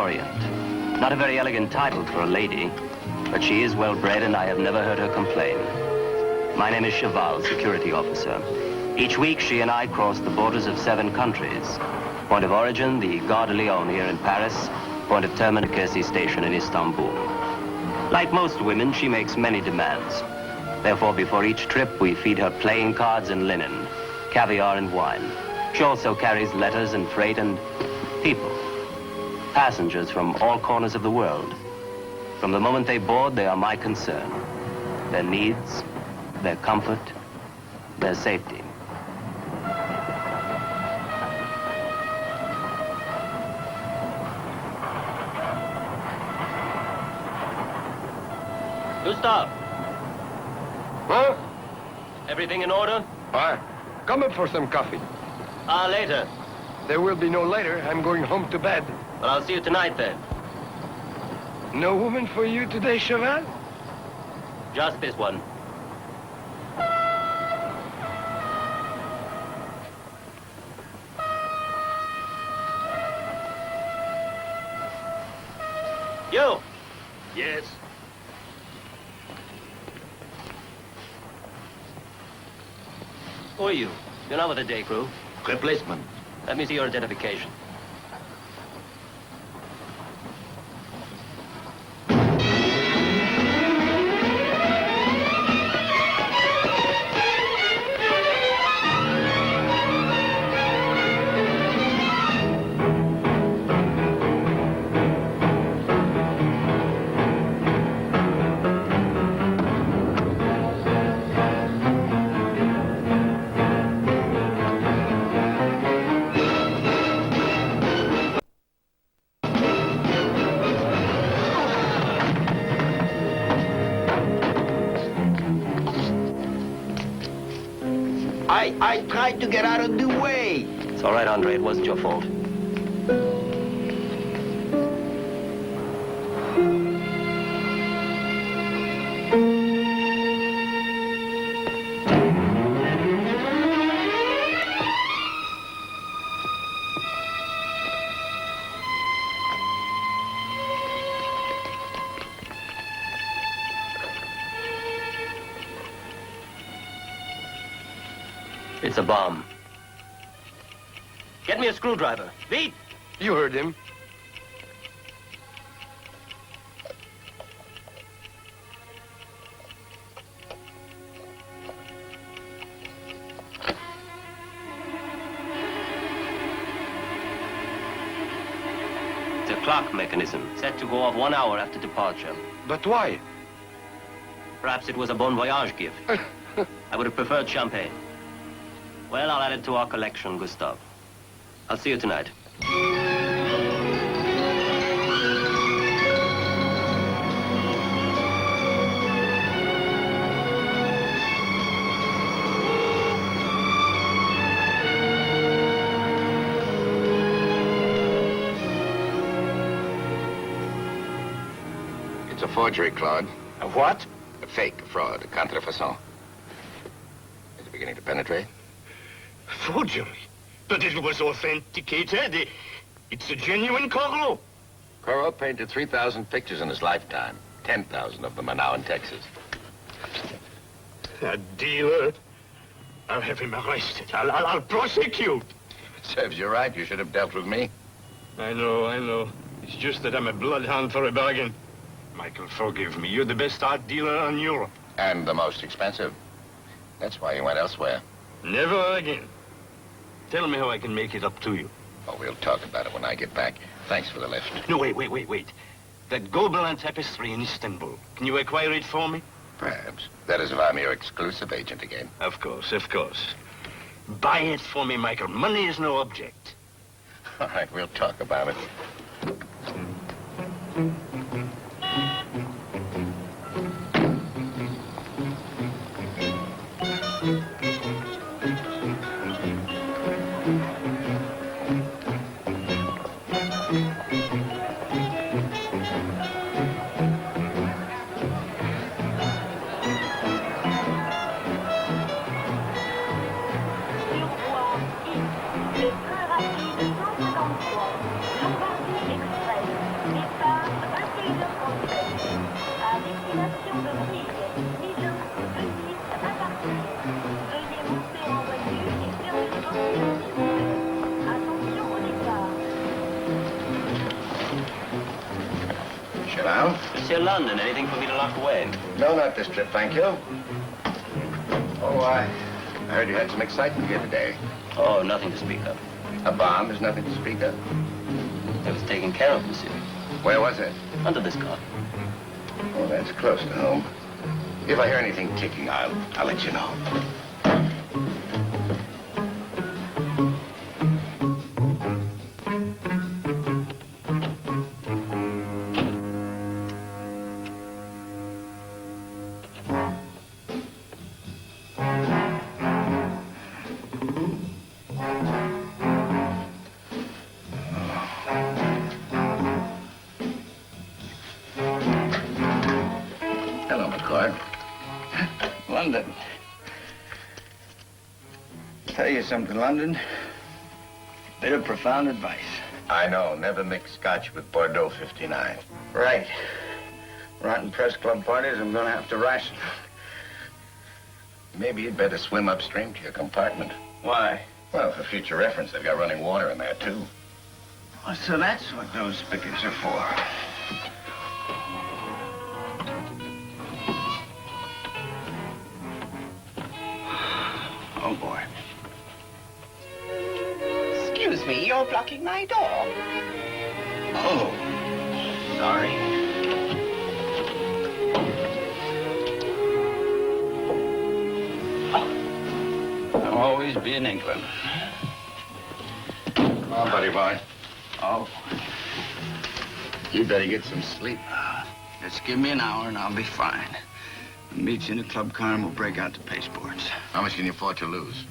Orient. Not a very elegant title for a lady, but she is well-bred and I have never heard her complain. My name is Cheval, security officer. Each week she and I cross the borders of 7 countries. Point of origin, the Gare de Lyon here in Paris. Point of terminus, Kersi Station in Istanbul. Like most women, she makes many demands. Therefore, before each trip, we feed her playing cards and linen, caviar and wine. She also carries letters and freight and people. Passengers from all corners of the world. From the moment they board, they are my concern. Their needs, their comfort, their safety. Gustav! Huh? Everything in order? Why? Come up for some coffee. Later. There will be no later. I'm going home to bed. Well, I'll see you tonight then. No woman for you today, Cheval? Just this one. You! Yes. Who are you? You're not with the day crew. Replacement. Let me see your identification. I tried to get out of the way. It's all right, Andre. It wasn't your fault. It's a bomb. Get me a screwdriver. Beat! You heard him. It's a clock mechanism, set to go off 1 hour after departure. But why? Perhaps it was a bon voyage gift. I would have preferred champagne. Well, I'll add it to our collection, Gustav. I'll see you tonight. It's a forgery, Claude. A what? A fake, a fraud, a contrefaçon. Is it beginning to penetrate? Forgery? But it was authenticated. It's a genuine Corot. Corot painted 3,000 pictures in his lifetime. 10,000 of them are now in Texas. A dealer. I'll have him arrested. I'll prosecute. It serves you right. You should have dealt with me. I know. It's just that I'm a bloodhound for a bargain. Michael, forgive me. You're the best art dealer in Europe. And the most expensive. That's why you went elsewhere. Never again. Tell me how I can make it up to you. Oh, we'll talk about it when I get back. Thanks for the lift. No, wait. That Gobelin tapestry in Istanbul. Can you acquire it for me? Perhaps. That is if I'm your exclusive agent again. Of course. Buy it for me, Michael. Money is no object. All right, we'll talk about it. Le train rapide 153, Istanbul Express. Well? Monsieur London, anything for me to lock away? No, not this trip, thank you. Oh, I heard you had some excitement here today. Oh, nothing to speak of. A bomb is nothing to speak of. It was taken care of, monsieur. Where was it? Under this car. Oh, that's close to home. If I hear anything ticking, I'll let you know. Hello, McCord. London. Tell you something, London. Bit of profound advice. I know. Never mix scotch with Bordeaux 59. Right. Rotten press club parties, I'm gonna have to ration. Maybe you'd better swim upstream to your compartment. Why? Well, for future reference, they've got running water in there, too. Oh, so that's what those spigots are for. Oh, boy. Excuse me, you're blocking my door. Oh, sorry. I'll always be in England. Come on, buddy boy. Oh, You'd better get some sleep. just give me an hour and I'll be fine. I'll meet you in a club car and we'll break out the pasteboards. How much can you afford to lose?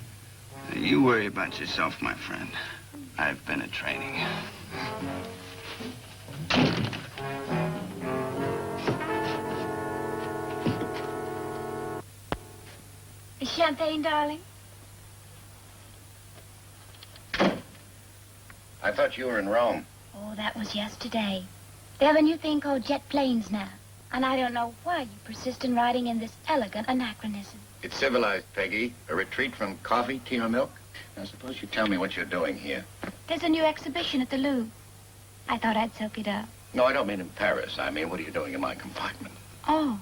You worry about yourself, my friend. I've been at training. Champagne, darling? I thought you were in Rome. Oh, that was yesterday. They have a new thing called jet planes now. And I don't know why you persist in riding in this elegant anachronism. It's civilized, Peggy. A retreat from coffee, tea, or milk. Now, suppose you tell me what you're doing here. There's a new exhibition at the Louvre. I thought I'd soak it up. No, I don't mean in Paris. I mean, what are you doing in my compartment? Oh.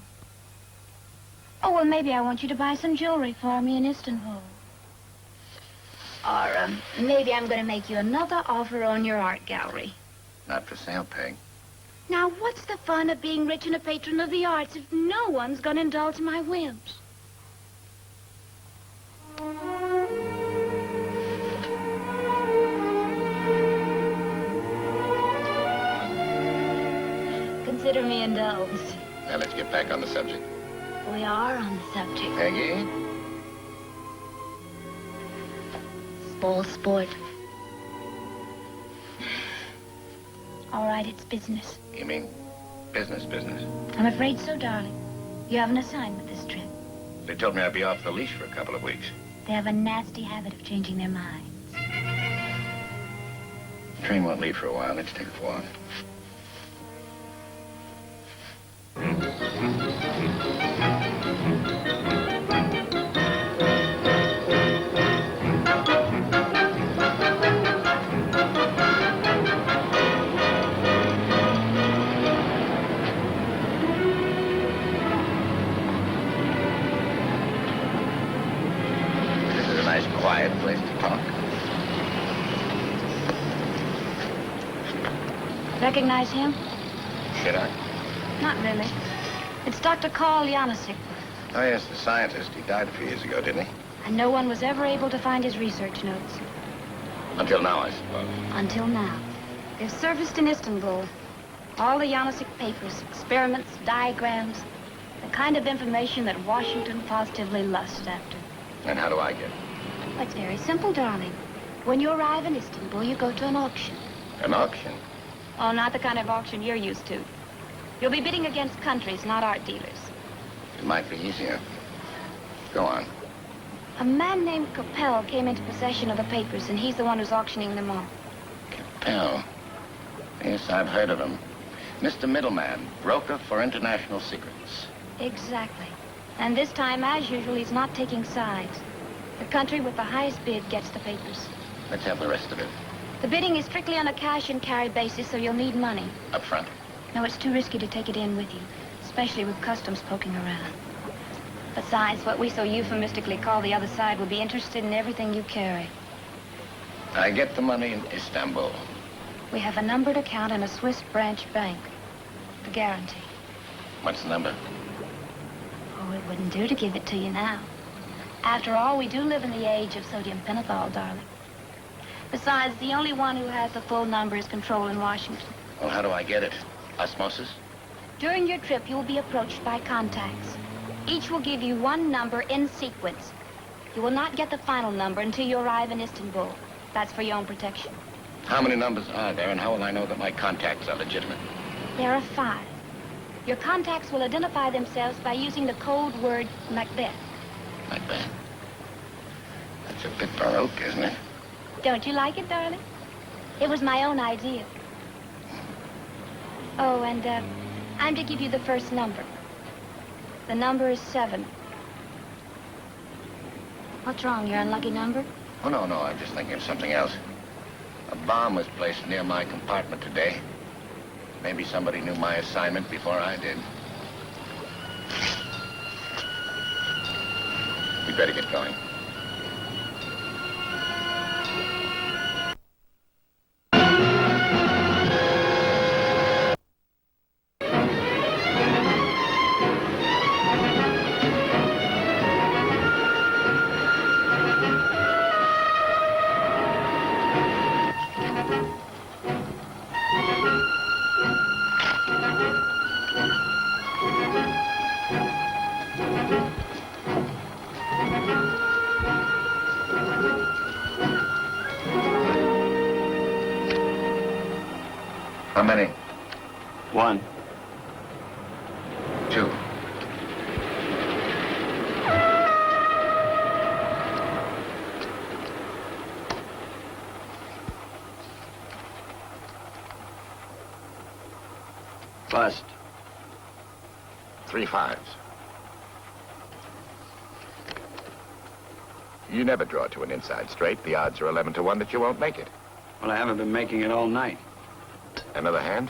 Oh, well, maybe I want you to buy some jewelry for me in Istanbul. Or, maybe I'm going to make you another offer on your art gallery. Not for sale, Peg. Now, what's the fun of being rich and a patron of the arts if no one's going to indulge my whims? Consider me indulged. Now, let's get back on the subject. We are on the subject. Peggy? Ball sport. All right, it's business. You mean business? I'm afraid so, darling. You have an assignment this trip. They told me I'd be off the leash for a couple of weeks. They have a nasty habit of changing their minds. The train won't leave for a while. Let's take a walk. This is a nice, quiet place to talk. Recognize him? Should I? Not really. It's Dr. Karl Janosik. Oh, yes, the scientist. He died a few years ago, didn't he? And no one was ever able to find his research notes. Until now, I suppose. Until now. They've surfaced in Istanbul. All the Janosik papers, experiments, diagrams, the kind of information that Washington positively lusts after. And how do I get it? Well, it's very simple, darling. When you arrive in Istanbul, you go to an auction. An auction? Oh, not the kind of auction you're used to. You'll be bidding against countries, not art dealers. It might be easier. Go on. A man named Capel came into possession of the papers, and he's the one who's auctioning them off. Capel. Yes, I've heard of him. Mr. Middleman, broker for international secrets. Exactly. And this time, as usual, he's not taking sides. The country with the highest bid gets the papers. Let's have the rest of it. The bidding is strictly on a cash and carry basis, so you'll need money. Up front. No, it's too risky to take it in with you, especially with customs poking around. Besides, what we so euphemistically call the other side will be interested in everything you carry. I get the money in Istanbul. We have a numbered account in a Swiss branch bank. The guarantee. What's the number? Oh, it wouldn't do to give it to you now. After all, we do live in the age of sodium pentothal, darling. Besides, the only one who has the full number is control in Washington. Well, how do I get it? Osmosis? During your trip, you will be approached by contacts. Each will give you one number in sequence. You will not get the final number until you arrive in Istanbul. That's for your own protection. How many numbers are there, and how will I know that my contacts are legitimate? There are 5. Your contacts will identify themselves by using the code word Macbeth. Macbeth. That's a bit baroque, isn't it? Don't you like it, darling? It was my own idea. Oh, and I'm to give you the first number. The number is 7. What's wrong? Your unlucky number? Oh, no, I'm just thinking of something else. A bomb was placed near my compartment today. Maybe somebody knew my assignment before I did. We'd better get going. How many? 1. 2. Bust. 3 5s. You never draw to an inside straight. The odds are 11 to 1 that you won't make it. Well, I haven't been making it all night. Another hand?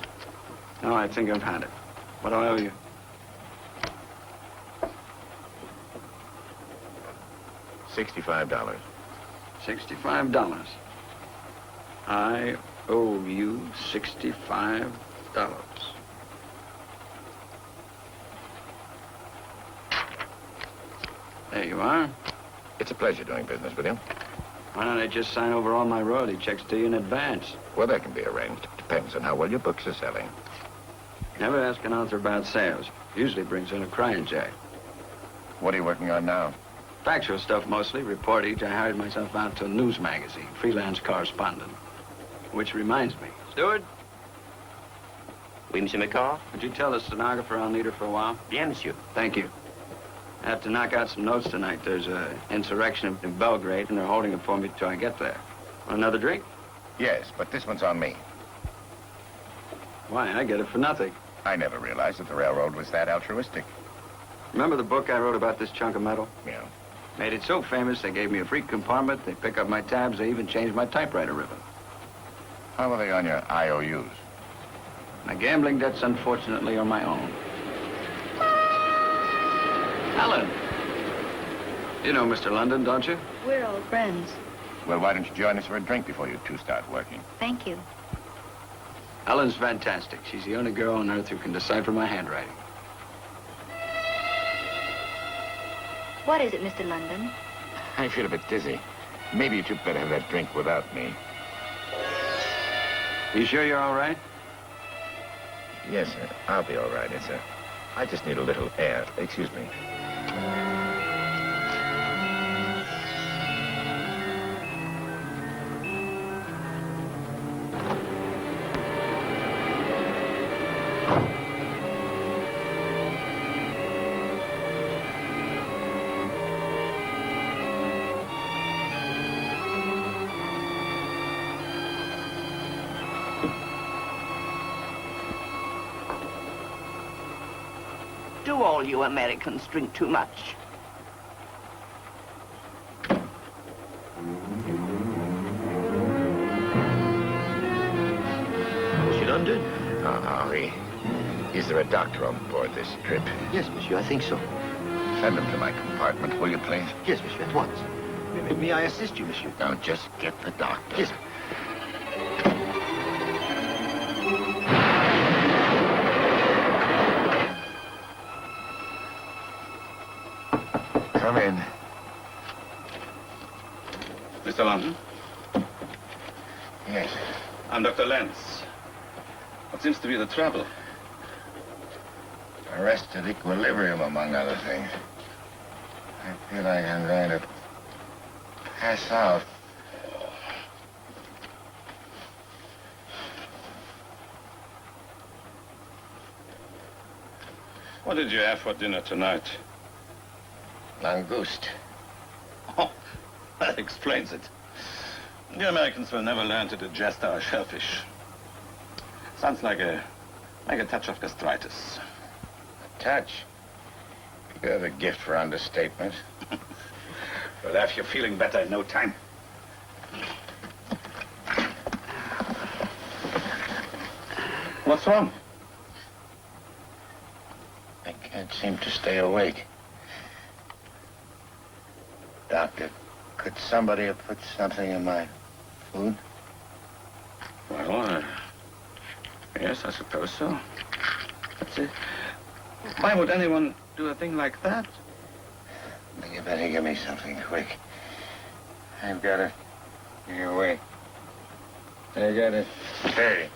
No, I think I've had it. What do I owe you? $65. $65. I owe you $65. There you are. It's a pleasure doing business with you. Why don't I just sign over all my royalty checks to you in advance? Well, that can be arranged. Depends on how well your books are selling. Never ask an author about sales. Usually brings in a crying jack. What are you working on now? Factual stuff mostly. Reportage. I hired myself out to a news magazine. Freelance correspondent. Which reminds me. Steward, Oui, Monsieur McCall? would you tell the stenographer I'll need her for a while? Bien, Monsieur. Thank you. I have to knock out some notes tonight. There's an insurrection in Belgrade, and they're holding it for me till I get there. Want another drink? Yes, but this one's on me. Why, I get it for nothing. I never realized that the railroad was that altruistic. Remember the book I wrote about this chunk of metal? Yeah. Made it so famous, they gave me a free compartment. They pick up my tabs. They even changed my typewriter ribbon. How are they on your IOUs? My gambling debts, unfortunately, are my own. Helen! You know Mr. London, don't you? We're old friends. Well, why don't you join us for a drink before you two start working? Thank you. Helen's fantastic. She's the only girl on earth who can decipher my handwriting. What is it, Mr. London? I feel a bit dizzy. Maybe you two better have that drink without me. You sure you're all right? Yes, sir. I'll be all right. I just need a little air. Excuse me. Do all you Americans drink too much? Monsieur London? Henri. Is there a doctor on board this trip? Yes, monsieur, I think so. Send him to my compartment, will you, please? Yes, monsieur, at once. May I assist you, monsieur? Now, just get the doctor. Yes. Come in. Mr. London, Yes. I'm Dr. Lentz. What seems to be the trouble? Arrested equilibrium, among other things. I feel like I'm going to pass out. What did you have for dinner tonight? Langoust. Oh, that explains it. You Americans will never learn to digest our shellfish. Sounds like a touch of gastritis. A touch. You have a gift for understatement. We'll have you feeling better in no time. What's wrong? I can't seem to stay awake. Doctor, could somebody have put something in my food? Well, yes, I suppose so. But why would anyone do a thing like that? You better give me something quick. I've got to... Here, wait. I got it. Hey.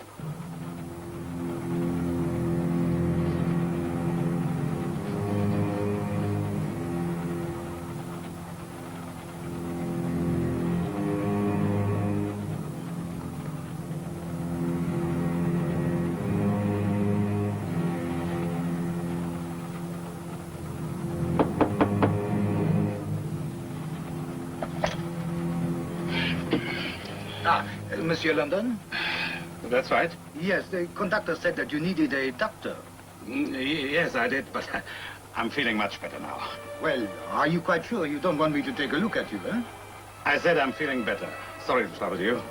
Monsieur London? That's right. Yes, the conductor said that you needed a doctor. Yes, I did, but I'm feeling much better now. Well, are you quite sure you don't want me to take a look at you, eh? I said I'm feeling better. Sorry to trouble you.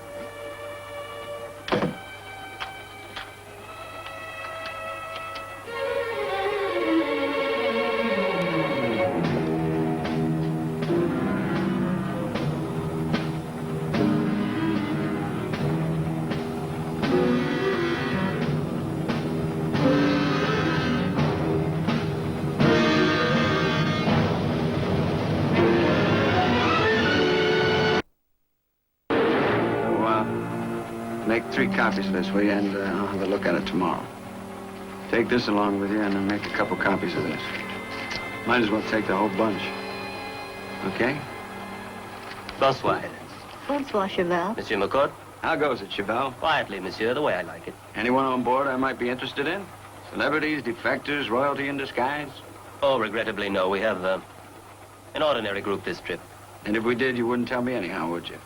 Make 3 copies of this, will you? And I'll have a look at it tomorrow. Take this along with you and then make a couple copies of this. Might as well take the whole bunch. Okay? Bonsoir. Bonsoir, Cheval. Monsieur McCord? How goes it, Cheval? Quietly, monsieur, the way I like it. Anyone on board I might be interested in? Celebrities, defectors, royalty in disguise? Oh, regrettably, no. We have an ordinary group this trip. And if we did, you wouldn't tell me anyhow, would you?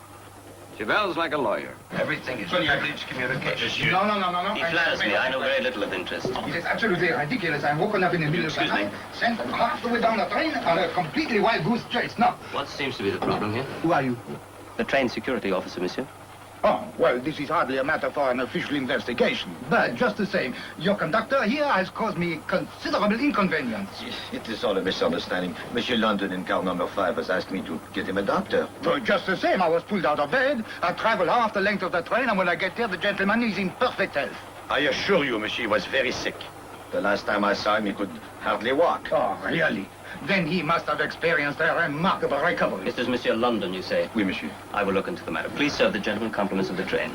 Cheval's like a lawyer. Everything is privileged communication. No. He flatters me. I know very little of interest. It is absolutely ridiculous. I'm woken up in the middle of the night, sent half the way down the train on a completely wild goose chase. Now, What seems to be the problem here? who are you? The train security officer, monsieur. Oh, well, this is hardly a matter for an official investigation. But just the same, your conductor here has caused me considerable inconvenience. It is all a misunderstanding. Monsieur London in car number 5 has asked me to get him a doctor. Well, just the same, I was pulled out of bed. I traveled half the length of the train, and when I get there, the gentleman is in perfect health. I assure you, monsieur, he was very sick. The last time I saw him, he could hardly walk. Oh, really? Then he must have experienced a remarkable recovery. This is Monsieur London, you say? Oui, monsieur. I will look into the matter. Please serve the gentleman compliments of the train.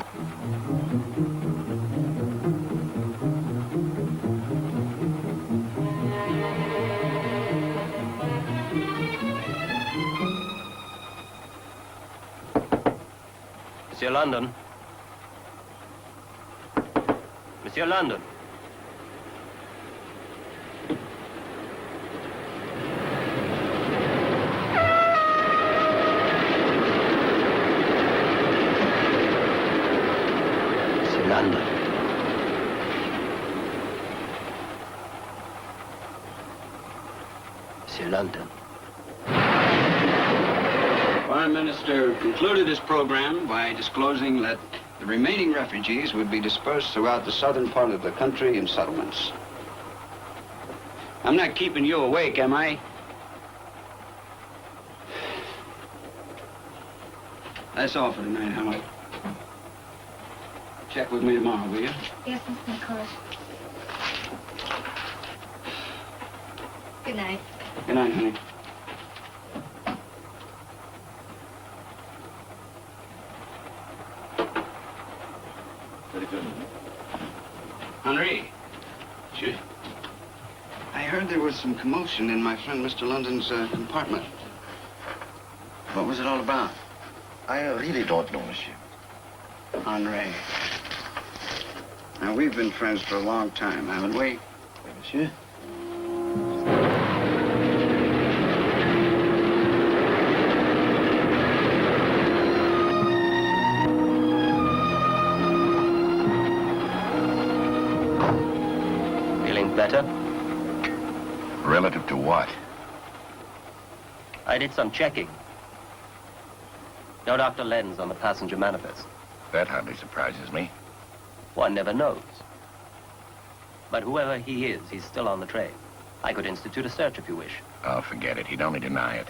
Monsieur London. Monsieur London. London. Monsieur London. Prime Minister concluded his program by disclosing that the remaining refugees would be dispersed throughout the southern part of the country in settlements. I'm not keeping you awake, am I? That's all for tonight, Howard. Check with me tomorrow, will you? Yes, Mr. McCord. Good night. Good night, honey. Very good. Henri. Monsieur? I heard there was some commotion in my friend Mr. London's compartment. What was it all about? I really don't know, monsieur. Henri. Now, we've been friends for a long time, haven't we? Oui, monsieur. Feeling better? Relative to what? I did some checking. No Dr. Lenz on the passenger manifest. That hardly surprises me. One never knows. But whoever he is, he's still on the train. I could institute a search if you wish. Oh, forget it. He'd only deny it.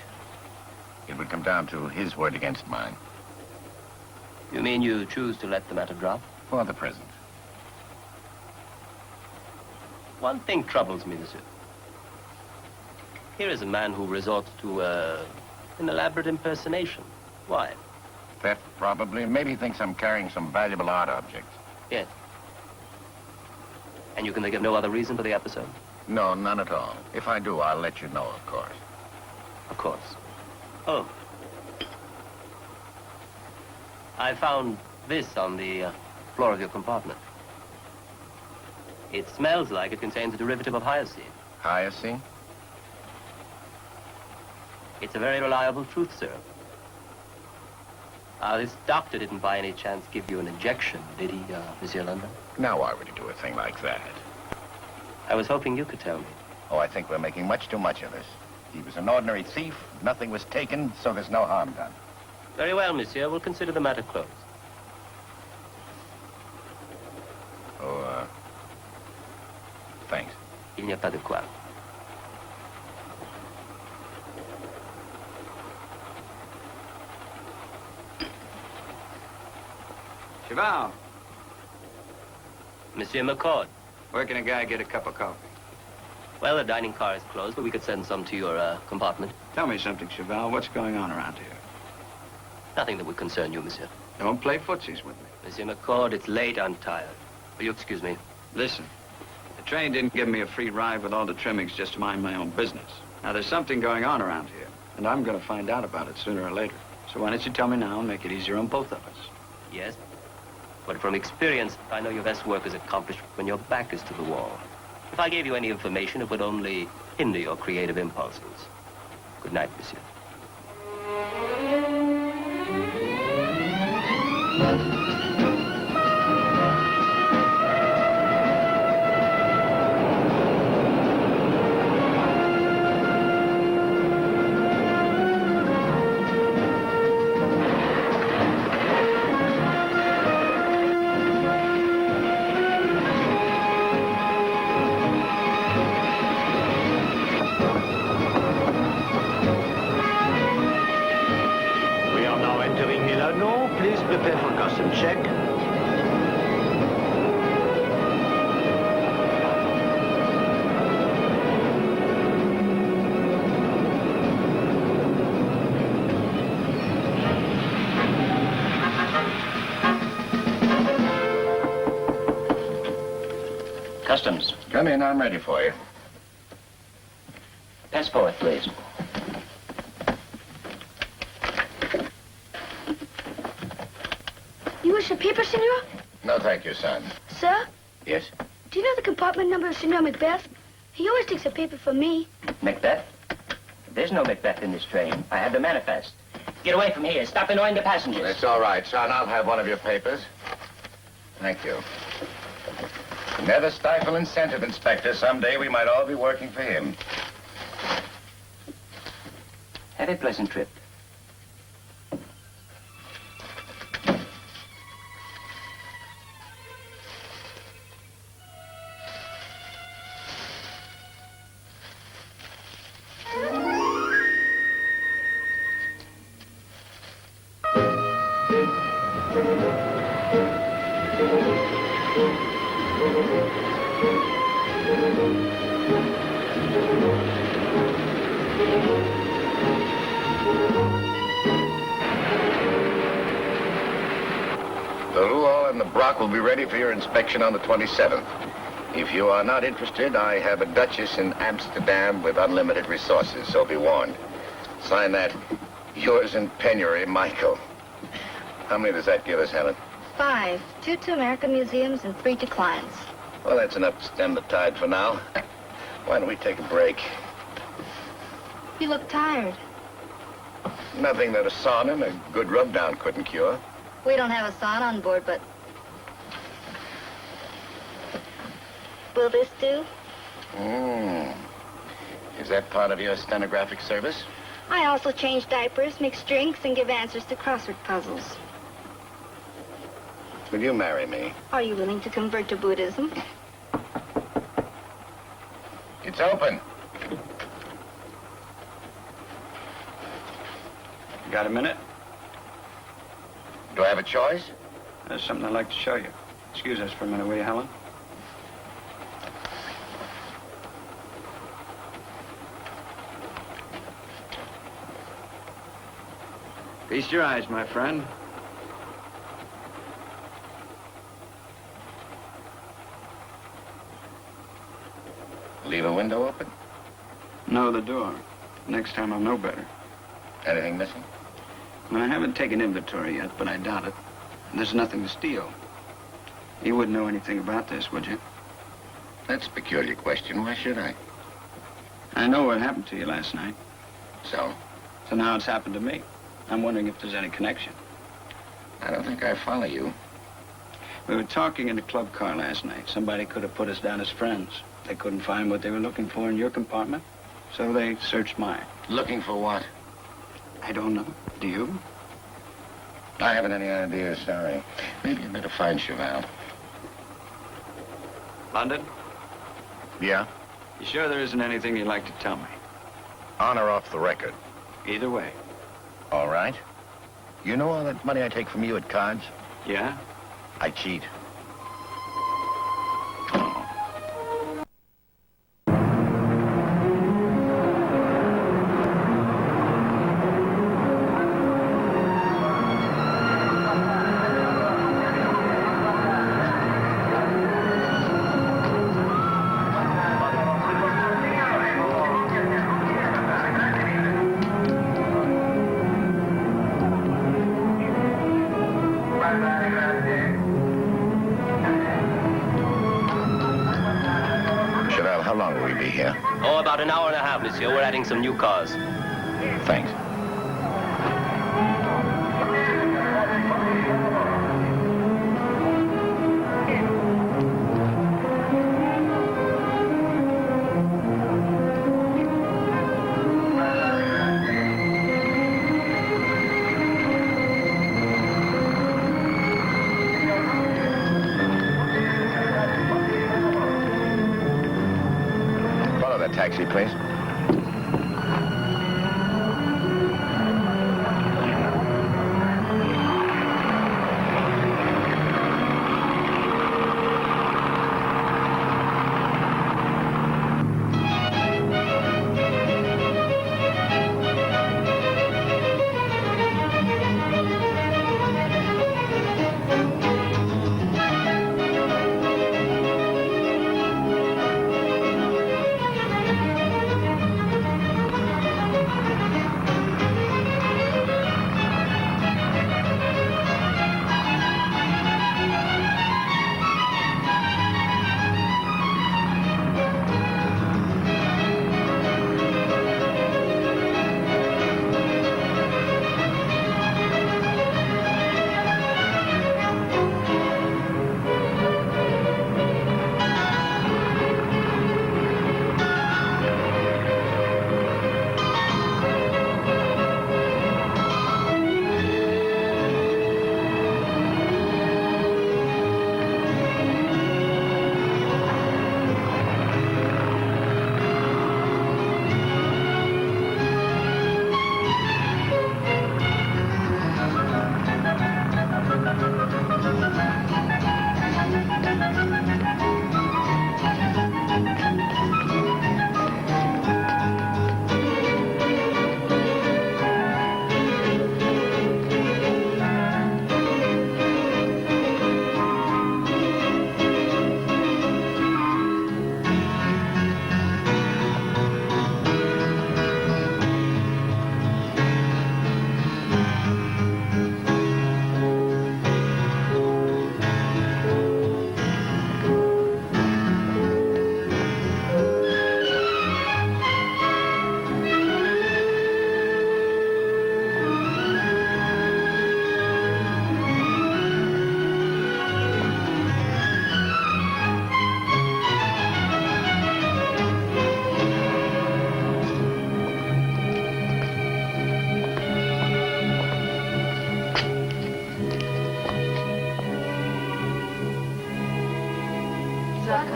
It would come down to his word against mine. You mean you choose to let the matter drop? For the present. One thing troubles me, monsieur. Here is a man who resorts to an elaborate impersonation. Why? Theft, probably. Maybe he thinks I'm carrying some valuable art objects. Yes. And you can think of no other reason for the episode? No, none at all. If I do, I'll let you know, of course. Of course. Oh. I found this on the floor of your compartment. It smells like it contains a derivative of hyoscine. Hyoscine? It's a very reliable truth serum. This doctor didn't by any chance give you an injection, did he, Monsieur London? Now, why would he do a thing like that? I was hoping you could tell me. Oh, I think we're making much too much of this. He was an ordinary thief. Nothing was taken, so there's no harm done. Very well, monsieur. We'll consider the matter closed. Oh, thanks. Il n'y a pas de quoi. Cheval, Monsieur McCord. where can a guy get a cup of coffee? Well, the dining car is closed, but we could send some to your compartment. Tell me something, Cheval. What's going on around here? Nothing that would concern you, monsieur. Don't play footsies with me. Monsieur McCord, it's late. I'm tired. Will you excuse me? Listen, the train didn't give me a free ride with all the trimmings just to mind my own business. Now, there's something going on around here, and I'm going to find out about it sooner or later. So why don't you tell me now and make it easier on both of us? Yes. But from experience, I know your best work is accomplished when your back is to the wall. If I gave you any information, it would only hinder your creative impulses. Good night, monsieur. Please prepare for custom check. Customs. Come in, I'm ready for you. Passport, please. You wish a paper, senor? No, thank you, son. Sir, Yes? do you know the compartment number of Senor Macbeth? He always takes a paper for me. Macbeth? There's no Macbeth in this train. I have the manifest. Get away from here. Stop annoying the passengers. That's all right, son. I'll have one of your papers. Thank you. Never stifle incentive, Inspector. Someday we might all be working for him. Have a pleasant trip. The Ruol and the Brock will be ready for your inspection on the 27th. If you are not interested, I have a Duchess in Amsterdam with unlimited resources, so be warned. Sign that, yours in penury, Michael. How many does that give us, Helen? 5. 2 to American museums and 3 to clients. Well, that's enough to stem the tide for now. Why don't we take a break? You look tired. Nothing that a sauna and a good rub-down couldn't cure. We don't have a sauna on board, but... Will this do? Is that part of your stenographic service? I also change diapers, mix drinks, and give answers to crossword puzzles. Will you marry me? Are you willing to convert to Buddhism? It's open. Got a minute? Do I have a choice? There's something I'd like to show you. Excuse us for a minute, will you, Helen? Feast your eyes, my friend. Leave a window open? No, the door. Next time I'll know better. Anything missing? Well, I haven't taken inventory yet, but I doubt it. There's nothing to steal. You wouldn't know anything about this, would you? That's a peculiar question. Why should I? I know what happened to you last night. So? So now it's happened to me. I'm wondering if there's any connection. I don't think I follow you. We were talking in the club car last night. Somebody could have put us down as friends. They couldn't find what they were looking for in your compartment, so they searched mine. Looking for what? I don't know. Do you? I haven't any idea, sorry. Maybe you better find Cheval. London? Yeah? You sure there isn't anything you'd like to tell me? On or off the record? Either way. All right. You know all that money I take from you at cards? Yeah? I cheat. Cheval, how long will we be here? Oh, about an hour and a half, monsieur. We're adding some new cars. Thanks. Follow that taxi, please.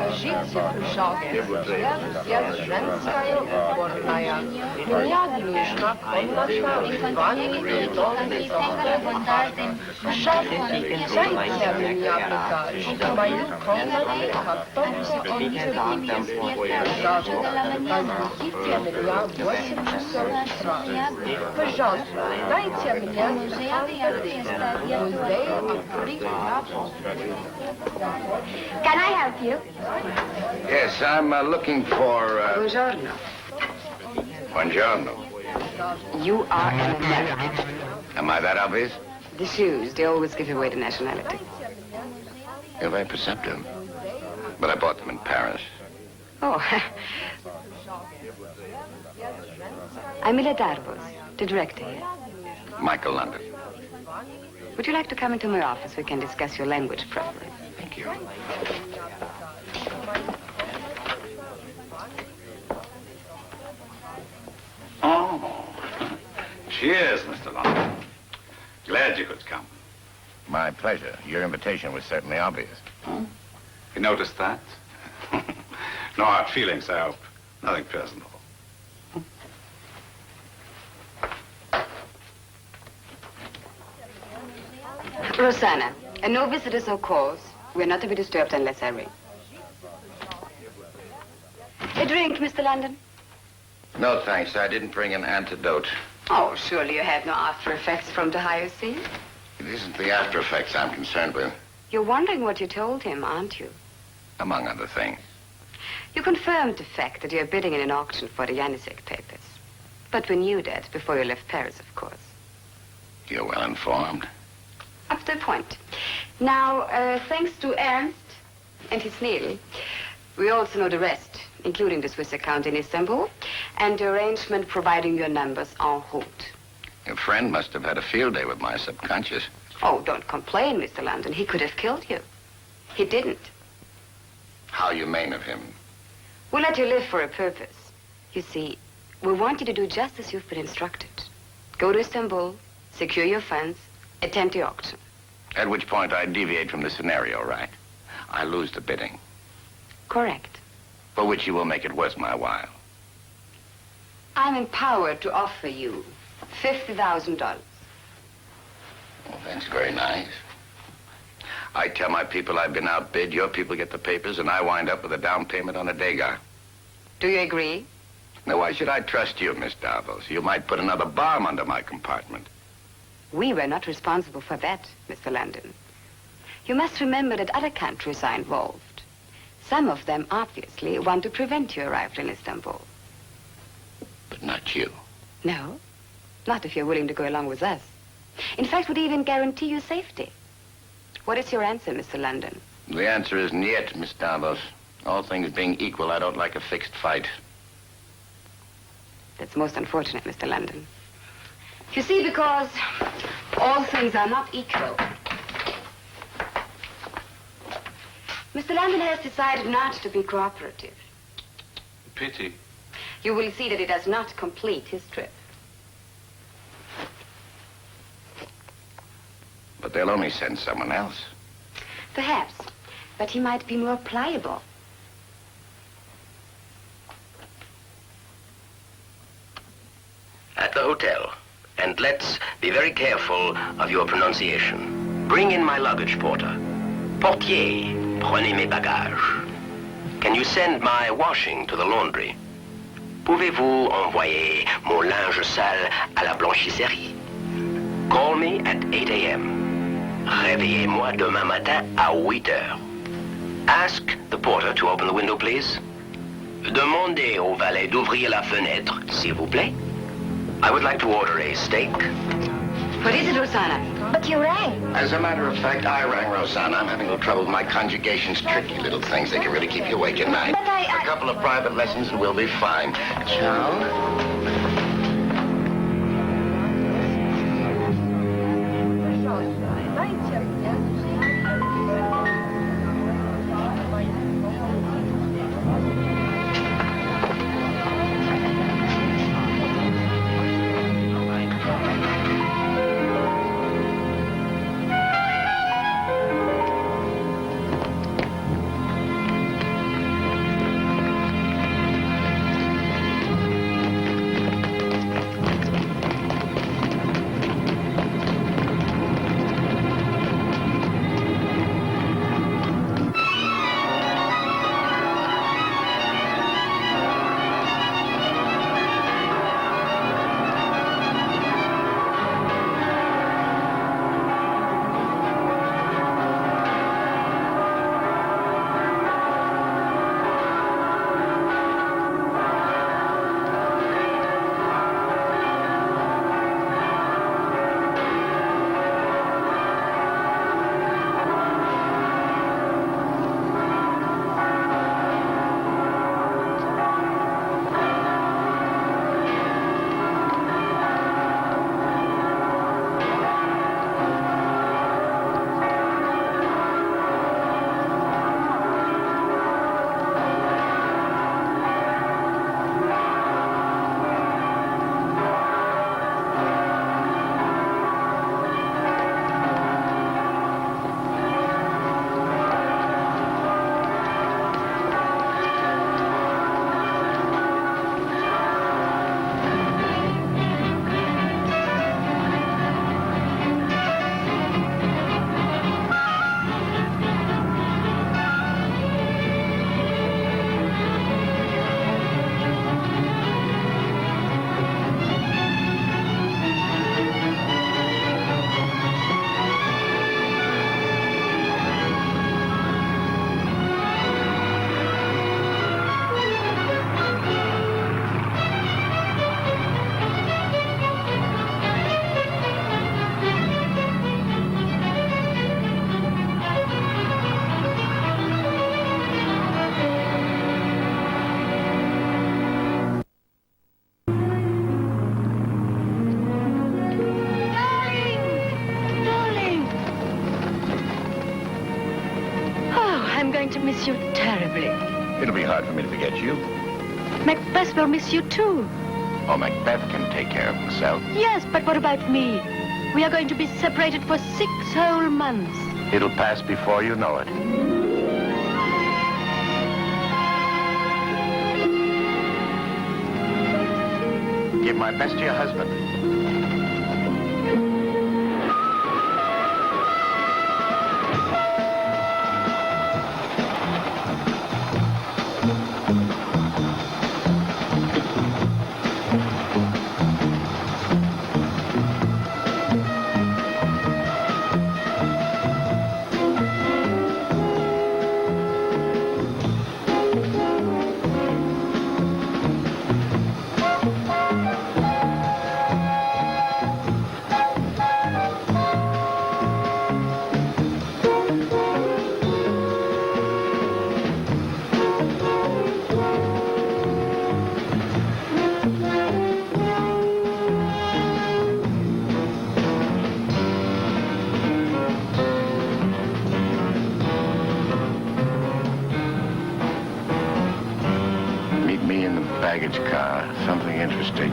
Скажите, пожалуйста, где женская уборная? Мне нужна комната, ванный, дом, пожалуйста, дайте мне багаж. Мою комнату потом отвезите. Пожалуйста, разбудите меня в 8 часов утра. Пожалуйста, дайте мне музей Can I help you? Yes, I'm looking for... Buongiorno. Buongiorno. You are an American. Am I that obvious? The shoes, they always give away the nationality. You're very perceptive. But I bought them in Paris. Oh. I'm Mila Darbos, the director here. Michael London. Would you like to come into my office? We can discuss your language preference. Thank you. Oh. Cheers, Mr. London. Glad you could come. My pleasure. Your invitation was certainly obvious. Huh? You noticed that? No hard feelings, I hope. Nothing personal. Rosanna, no visitors or calls. We're not to be disturbed unless I ring. A drink, Mr. London? No, thanks. I didn't bring an antidote. Oh, surely you had no after effects from the higher scene? It isn't the after effects I'm concerned with, You're wondering what you told him, aren't you? among other things. You confirmed the fact that you're bidding in an auction for the Janicek papers. But we knew that before you left Paris, of course. You're well informed. Up to the point. Now, thanks to Ernst and his Neil, we also know the rest, including the Swiss account in Istanbul, and the arrangement providing your numbers en route. Your friend must have had a field day with my subconscious. Oh, don't complain, Mr. London. He could have killed you. He didn't. How humane of him. We let you live for a purpose. You see, we want you to do just as you've been instructed. Go to Istanbul, secure your funds, attend the auction. At which point I deviate from the scenario, right? I lose the bidding. Correct. For which you will make it worth my while. I'm empowered to offer you $50,000. Well, that's very nice. I tell my people I've been outbid, your people get the papers, and I wind up with a down payment on a Degas. Do you agree? Now, why should I trust you, Miss Davos? You might put another bomb under my compartment. We were not responsible for that, Mr. London. You must remember that other countries are involved. Some of them obviously want to prevent your arrival in Istanbul. But not you. No, not if you're willing to go along with us. In fact, we'd even guarantee you safety. What is your answer, Mr. London? The answer is niet, Miss Davos. All things being equal, I don't like a fixed fight. That's most unfortunate, Mr. London. You see, because all things are not equal. Mr. London has decided not to be cooperative. Pity. You will see that he does not complete his trip. But they'll only send someone else. Perhaps, but he might be more pliable. At the hotel. And let's be very careful of your pronunciation. Bring in my luggage, porter. Portier, prenez mes bagages. Can you send my washing to the laundry? Pouvez-vous envoyer mon linge sale à la blanchisserie? Call me at 8 a.m. Réveillez-moi demain matin à 8 heures. Ask the porter to open the window, please. Demandez au valet d'ouvrir la fenêtre, s'il vous plaît. I would like to order a steak. What is it, Rosanna? But you rang. As a matter of fact, I rang Rosanna. I'm having a little trouble with my conjugations. Tricky little things. They can really keep you awake at night. But A couple of private lessons and we'll be fine. Ciao. I'm going to miss you terribly. It'll be hard for me to forget you. Macbeth will miss you too. Oh, Macbeth can take care of himself. Yes, but what about me? We are going to be separated for 6 whole months. It'll pass before you know it. Give my best to your husband. Meet me in the baggage car. Something interesting.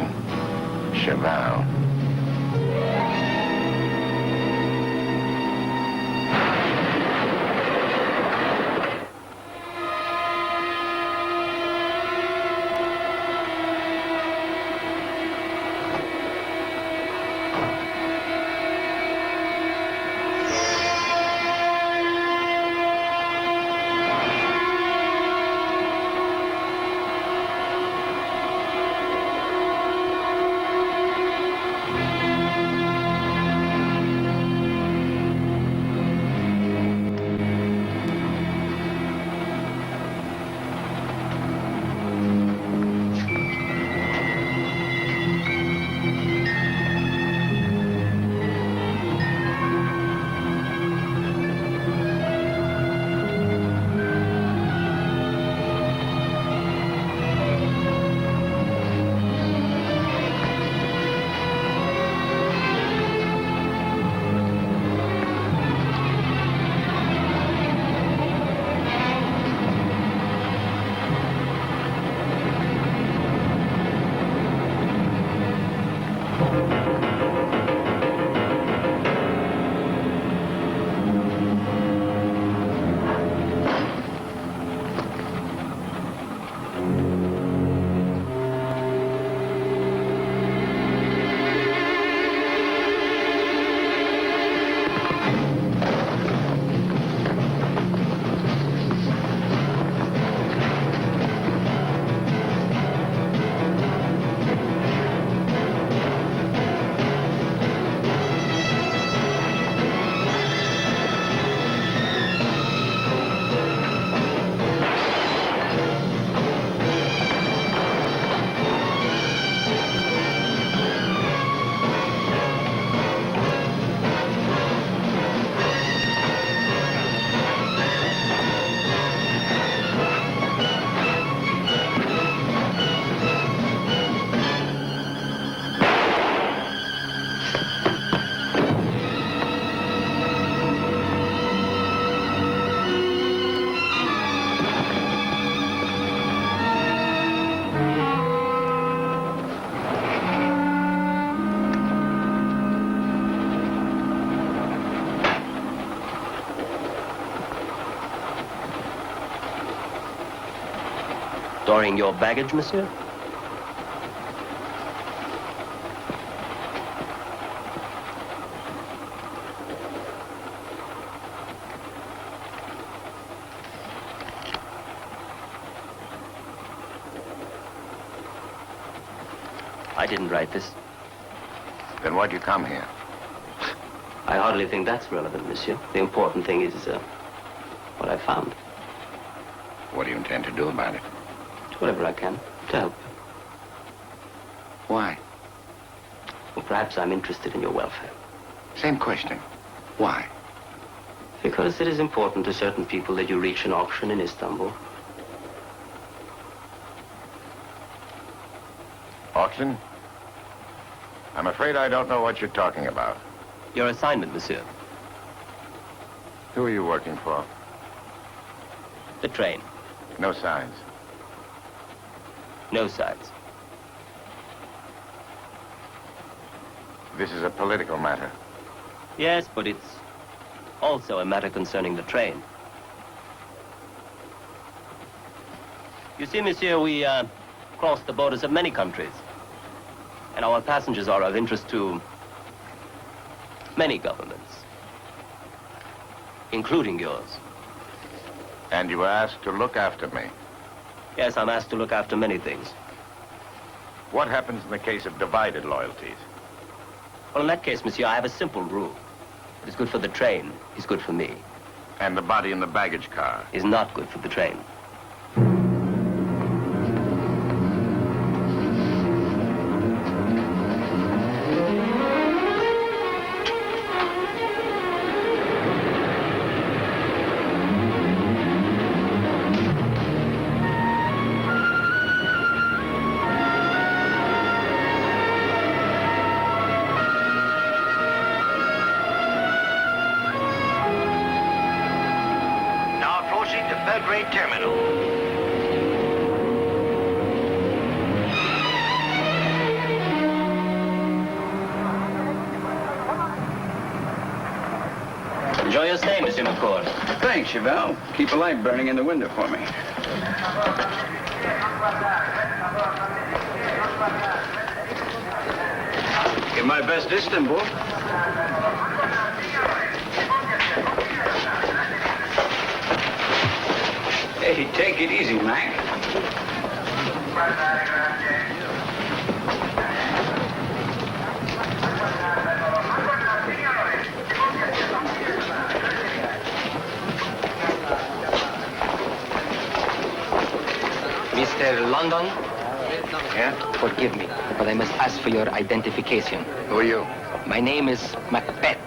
Cheval. Storing your baggage, monsieur? I didn't write this. Then why'd you come here? I hardly think that's relevant, monsieur. The important thing is what I found. What do you intend to do about it? Whatever I can to help you. Why? Well, perhaps I'm interested in your welfare. Same question. Why? Because it is important to certain people that you reach an auction in Istanbul. Auction? I'm afraid I don't know what you're talking about. Your assignment, monsieur. Who are you working for? the train. No signs. No signs. This is a political matter. Yes, but it's also a matter concerning the train. You see, monsieur, we cross the borders of many countries. And our passengers are of interest to many governments, including yours. And you were asked to look after me. Yes, I'm asked to look after many things. What happens in the case of divided loyalties? Well, in that case, monsieur, I have a simple rule. What is good for the train is good for me. And the body in the baggage car? Is not good for the train. Enjoy your stay, Monsieur McCord. Thanks, Cheval. Keep a light burning in the window for me. Give my best Istanbul. Hey, take it easy, Mac. Mr. London? Yeah? Forgive me, but I must ask for your identification. Who are you? My name is Macbeth.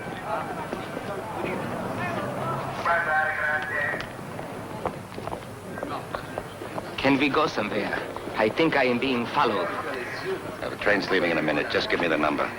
Can we go somewhere? I think I am being followed. The train's leaving in a minute. Just give me the number.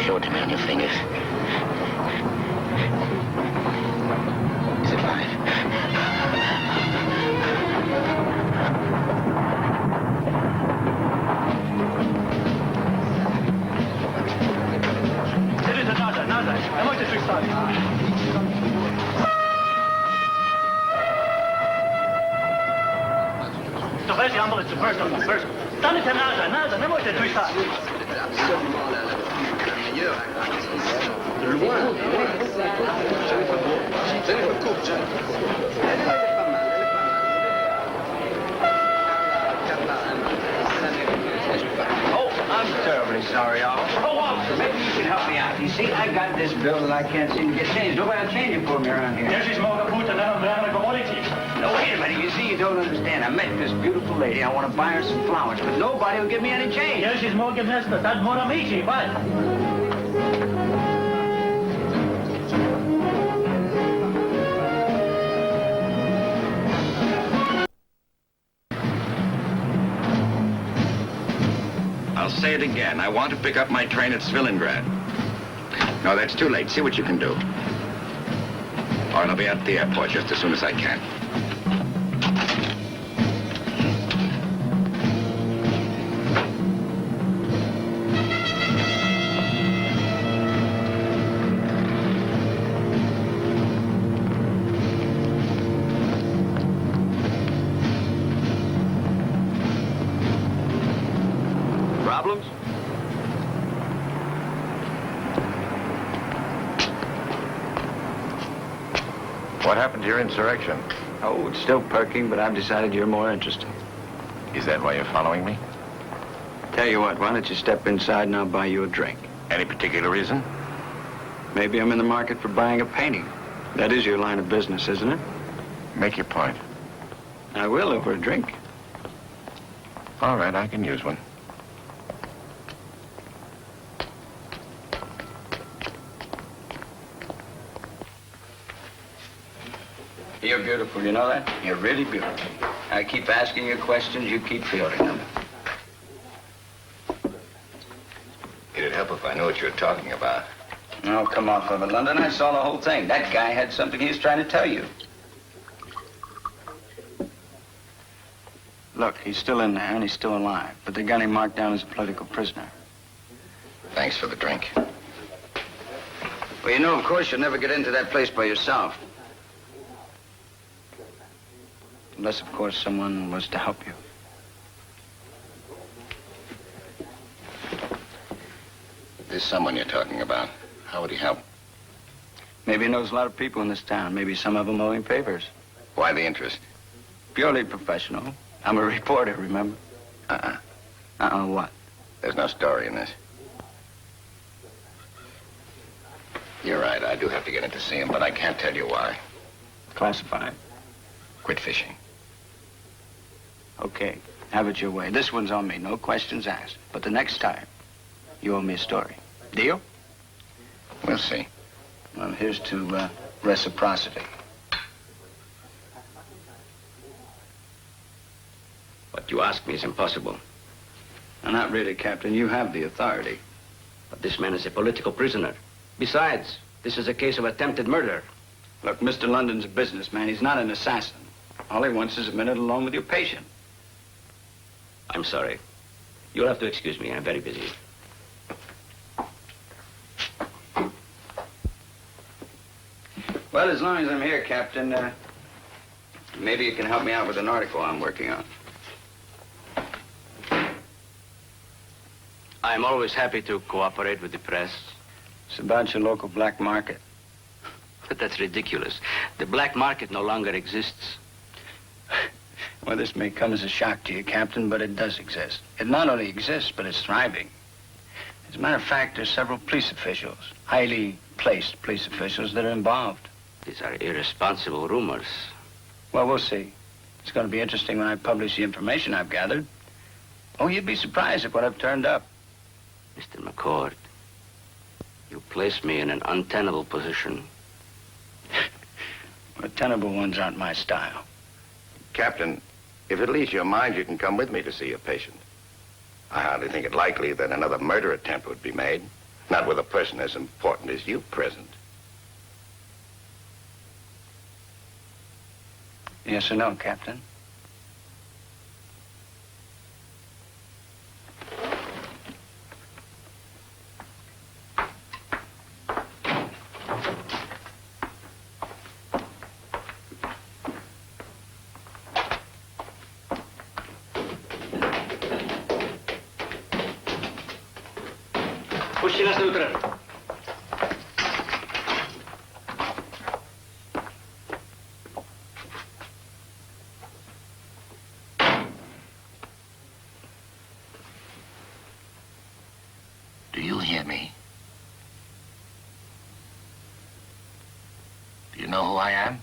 Show it to me on your fingers. Is it 5? Dov'è ambulance? First. Stanete nada, ne можете туйса. Oh, I'm terribly sorry, officer. Oh, officer, maybe you can help me out. You see, I got this bill that I can't seem to get changed. Nobody will change it for me around here. Jeśli mogę pójść na commodity. No, wait a minute. You see, you don't understand. I met this beautiful lady. I want to buy her some flowers, but nobody will give me any change. Jeśli mogę miasta, tak mora mieć, bye. I'll say it again. I want to pick up my train at Svilingrad. No, that's too late. See what you can do. Or I'll be at the airport just as soon as I can. Problems? What happened to your insurrection? Oh, it's still perking, but I've decided you're more interesting. Is that why you're following me? Tell you what, why don't you step inside and I'll buy you a drink? Any particular reason? Maybe I'm in the market for buying a painting. That is your line of business, isn't it? Make your point. I will over a drink. All right, I can use one. You're beautiful, you know that? You're really beautiful. I keep asking you questions, you keep fielding them. It'd help if I knew what you were talking about. Oh, come off of it, London. I saw the whole thing. That guy had something he was trying to tell you. Look, he's still in there and he's still alive, but they got him marked down as a political prisoner. Thanks for the drink. Well, you know, of course, you'll never get into that place by yourself. Unless, of course, someone was to help you. This someone you're talking about, how would he help? Maybe he knows a lot of people in this town. Maybe some of them owe him favors. Why the interest? Purely professional. I'm a reporter, remember? What? There's no story in this. You're right, I do have to get in to see him, but I can't tell you why. Classified. Quit fishing. Okay, have it your way. This one's on me, no questions asked. But the next time, you owe me a story. Deal? We'll see. Well, here's to reciprocity. What you ask me is impossible. No, not really, Captain. You have the authority. But this man is a political prisoner. Besides, this is a case of attempted murder. Look, Mr. London's a businessman. He's not an assassin. All he wants is a minute alone with your patient. I'm sorry. You'll have to excuse me. I'm very busy. Well, as long as I'm here, Captain, maybe you can help me out with an article I'm working on. I'm always happy to cooperate with the press. It's about your local black market. But that's ridiculous. The black market no longer exists. Well, this may come as a shock to you, Captain, but it does exist. It not only exists, but it's thriving. As a matter of fact, there's several police officials, highly placed police officials that are involved. These are irresponsible rumors. Well, we'll see. It's going to be interesting when I publish the information I've gathered. Oh, you'd be surprised at what I've turned up. Mr. McCord, you place me in an untenable position. Well, tenable ones aren't my style. Captain, if it leaves your mind, you can come with me to see your patient. I hardly think it likely that another murder attempt would be made, not with a person as important as you present. Yes or no, Captain? Puścić nas do jutra. Do you hear me? Do you know who I am?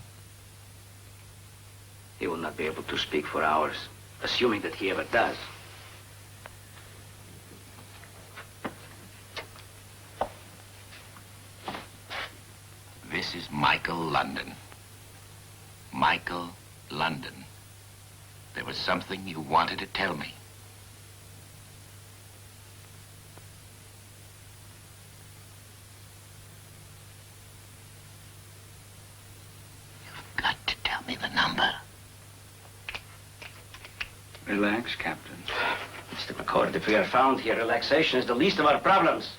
He will not be able to speak for hours, assuming that he ever does. This is Michael London. Michael London. There was something you wanted to tell me. You've got to tell me the number. Relax, Captain. Mr. McCord, if we are found here, relaxation is the least of our problems.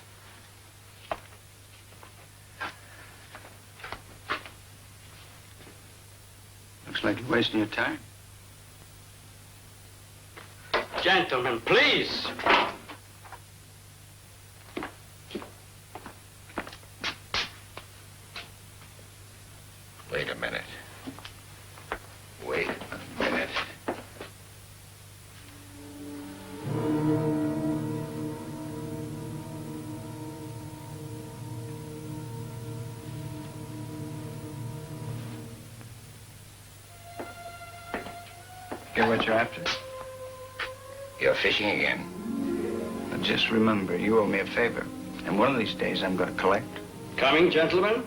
Looks like you're wasting your time. Gentlemen, please. Wait a minute. Wait a minute. Get what you're after? You're fishing again. But just remember, you owe me a favor. And one of these days, I'm going to collect. Coming, gentlemen.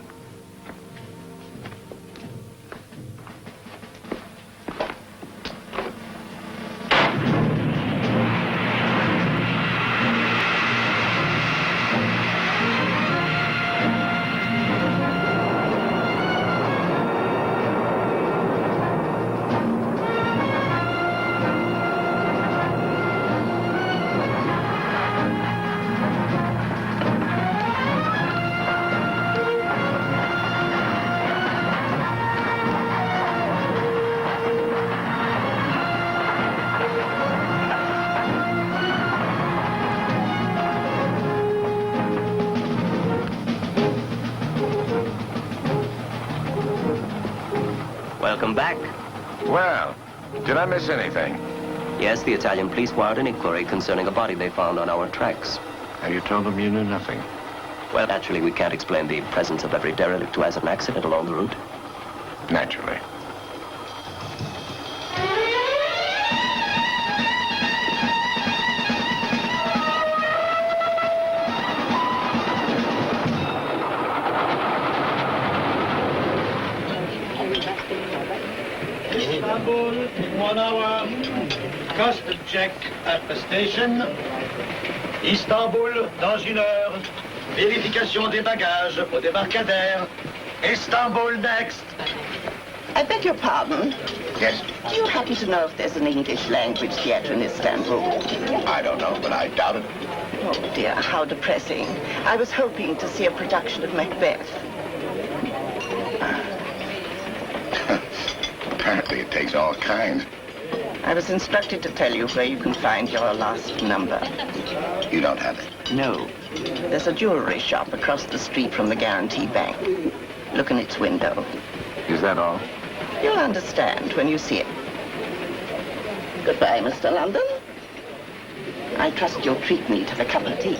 Welcome back. Well, did I miss anything? Yes, the Italian police wired an inquiry concerning a body they found on our tracks. And you told them you knew nothing? Well, naturally, we can't explain the presence of every derelict who has an accident along the route. Naturally. Istanbul, 1 hour. Custom check at the station. Istanbul, dans 1 heure. Vérification des bagages au débarcadère. Istanbul next. I beg your pardon. Yes? Do you happen to know if there's an English language theater in Istanbul? I don't know, but I doubt it. Oh, dear, how depressing. I was hoping to see a production of Macbeth. Apparently it takes all kinds. I was instructed to tell you where you can find your last number. You don't have it? No. There's a jewelry shop across the street from the Guarantee Bank. Look in its window. Is that all? You'll understand when you see it. Goodbye, Mr. London. I trust you'll treat me to a cup of tea.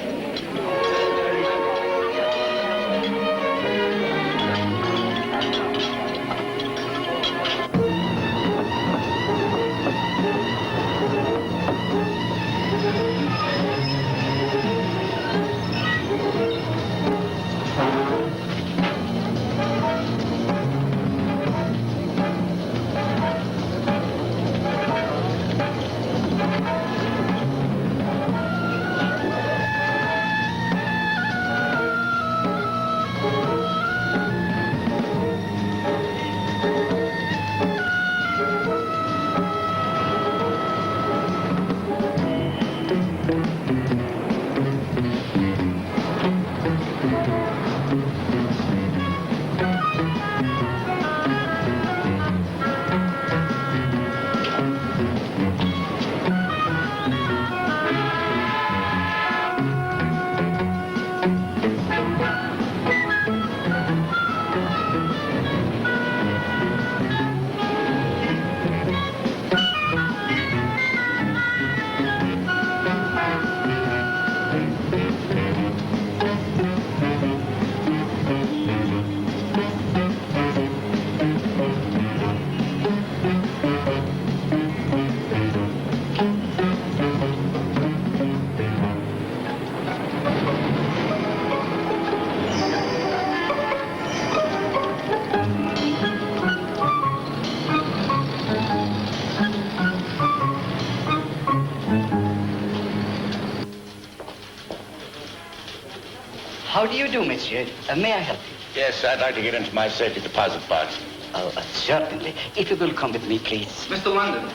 How do you do, monsieur? May I help you? Yes, I'd like to get into my safety deposit box. Oh, certainly. If you will come with me, please. Mr. London,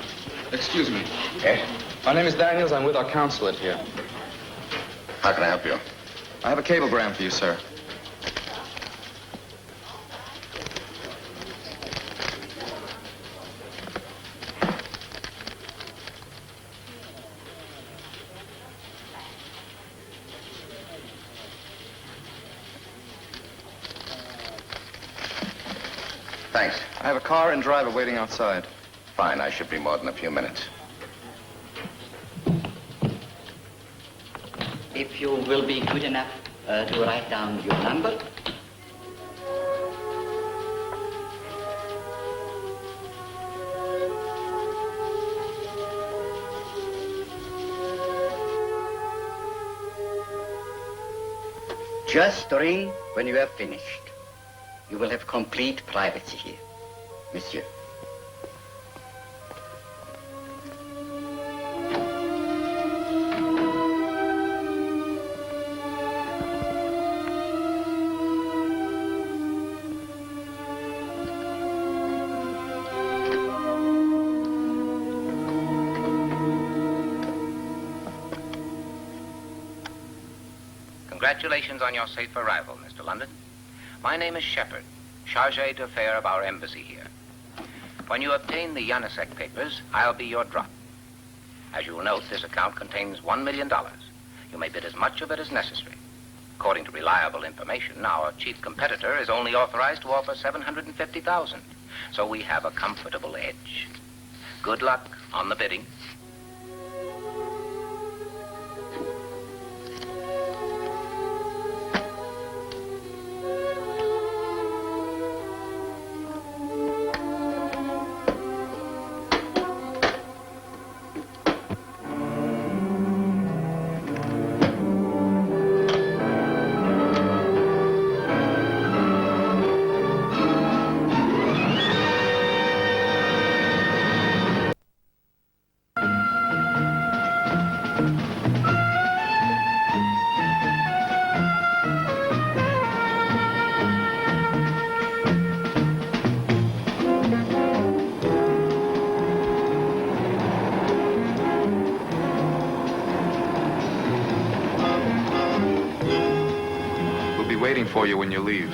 excuse me. Yes? My name is Daniels. I'm with our consulate here. How can I help you? I have a cablegram for you, sir. Thanks. I have a car and driver waiting outside. Fine, I should be more than a few minutes. If you will be good enough to write down your number. Just ring when you have finished. You will have complete privacy here, monsieur. Congratulations on your safe arrival, Mr. London. My name is Shepard, chargé d'affaires of our embassy here. When you obtain the Yanasek papers, I'll be your drop. As you will note, this account contains $1 million. You may bid as much of it as necessary. According to reliable information, our chief competitor is only authorized to offer $750,000. So we have a comfortable edge. Good luck on the bidding. Waiting for you when you leave.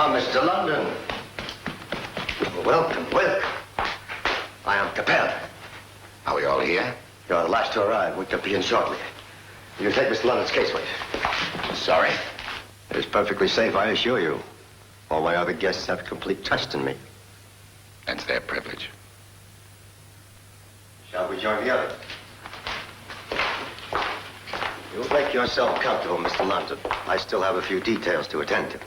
Mr. London. Welcome, welcome. I am Capel. Are we all here? You're the last to arrive. We could begin shortly. You take Mr. London's case with you. Sorry? It is perfectly safe, I assure you. All my other guests have complete trust in me. That's their privilege. Shall we join the others? You'll make yourself comfortable, Mr. London. I still have a few details to attend to.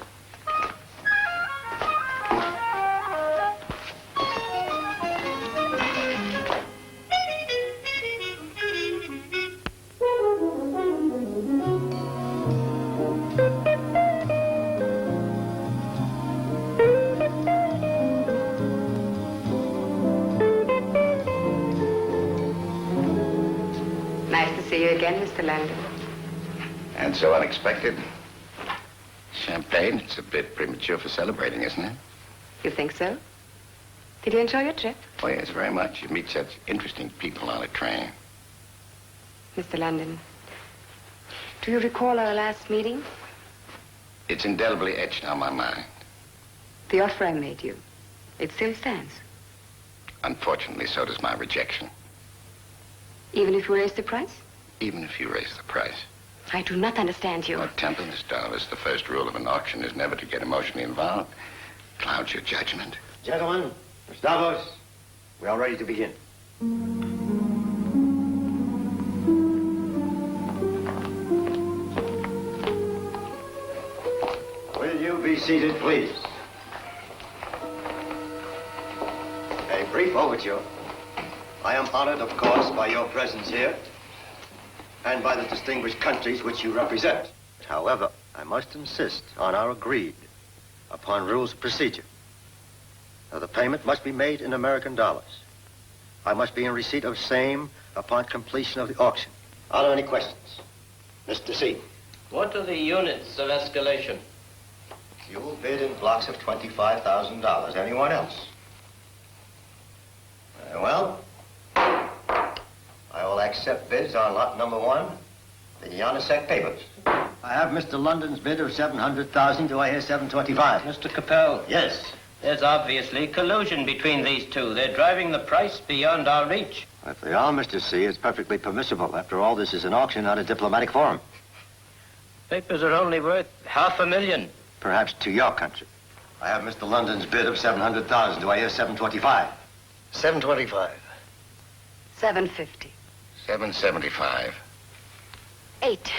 See you again, Mr. London. And so unexpected. Champagne, it's a bit premature for celebrating, isn't it? You think so? Did you enjoy your trip? Oh, yes, very much. You meet such interesting people on a train. Mr. London, do you recall our last meeting? It's indelibly etched on my mind. The offer I made you, it still stands. Unfortunately, so does my rejection. Even if you raise the price? Even if you raise the price. I do not understand you. No temper, Miss Darlis. The first rule of an auction is never to get emotionally involved. Clouds your judgment. Gentlemen, Gustavos, we are ready to begin. Will you be seated, please? A brief overture. I am honored, of course, by your presence here and by the distinguished countries which you represent. However, I must insist on our agreed upon rules of procedure. Now, the payment must be made in American dollars. I must be in receipt of same upon completion of the auction. Are there any questions? Mr. C. What are the units of escalation? You will bid in blocks of $25,000. Anyone else? Very well. I will accept bids on lot number 1, the Yanasek papers. I have Mr. London's bid of $700,000. Do I hear $725,000? Mr. Capel. Yes. There's obviously collusion between these two. They're driving the price beyond our reach. If they are, Mr. C, it's perfectly permissible. After all, this is an auction, not a diplomatic forum. Papers are only worth $500,000. Perhaps to your country. I have Mr. London's bid of 700,000. Do I hear 725? 725. 750. 775. 8.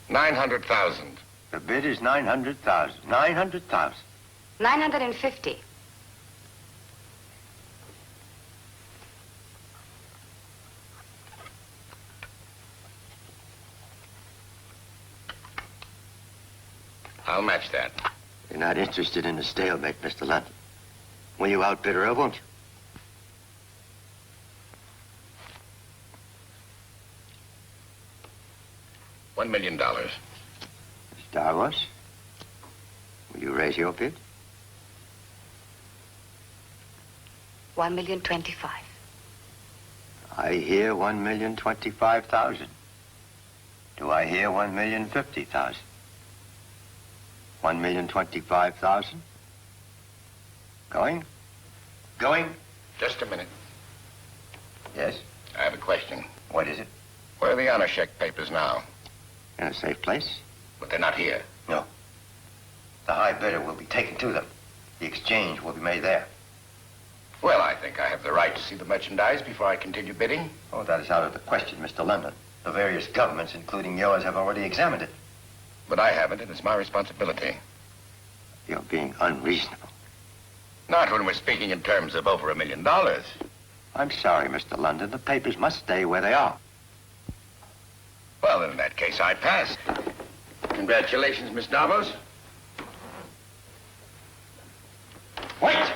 900,000. The bid is 900,000. 900,000. 950. I'll match that. You're not interested in a stalemate, Mr. London. Will you outbid her, or won't you? $1 million. Star Wars? Will you raise your bid? 1,025,000. I hear 1,025,000. Do I hear 1,050,000? 1,025,000? Going? Going? Just a minute. Yes? I have a question. What is it? Where are the honor check papers now? In a safe place? But they're not here. No. The high bidder will be taken to them. The exchange will be made there. Well, I think I have the right to see the merchandise before I continue bidding. Oh, that is out of the question, Mr. London. The various governments, including yours, have already examined it. But I haven't, and it's my responsibility. You're being unreasonable. Not when we're speaking in terms of over $1 million. I'm sorry, Mr. London. The papers must stay where they are. Well, then in that case, I pass. Congratulations, Miss Davos. Wait!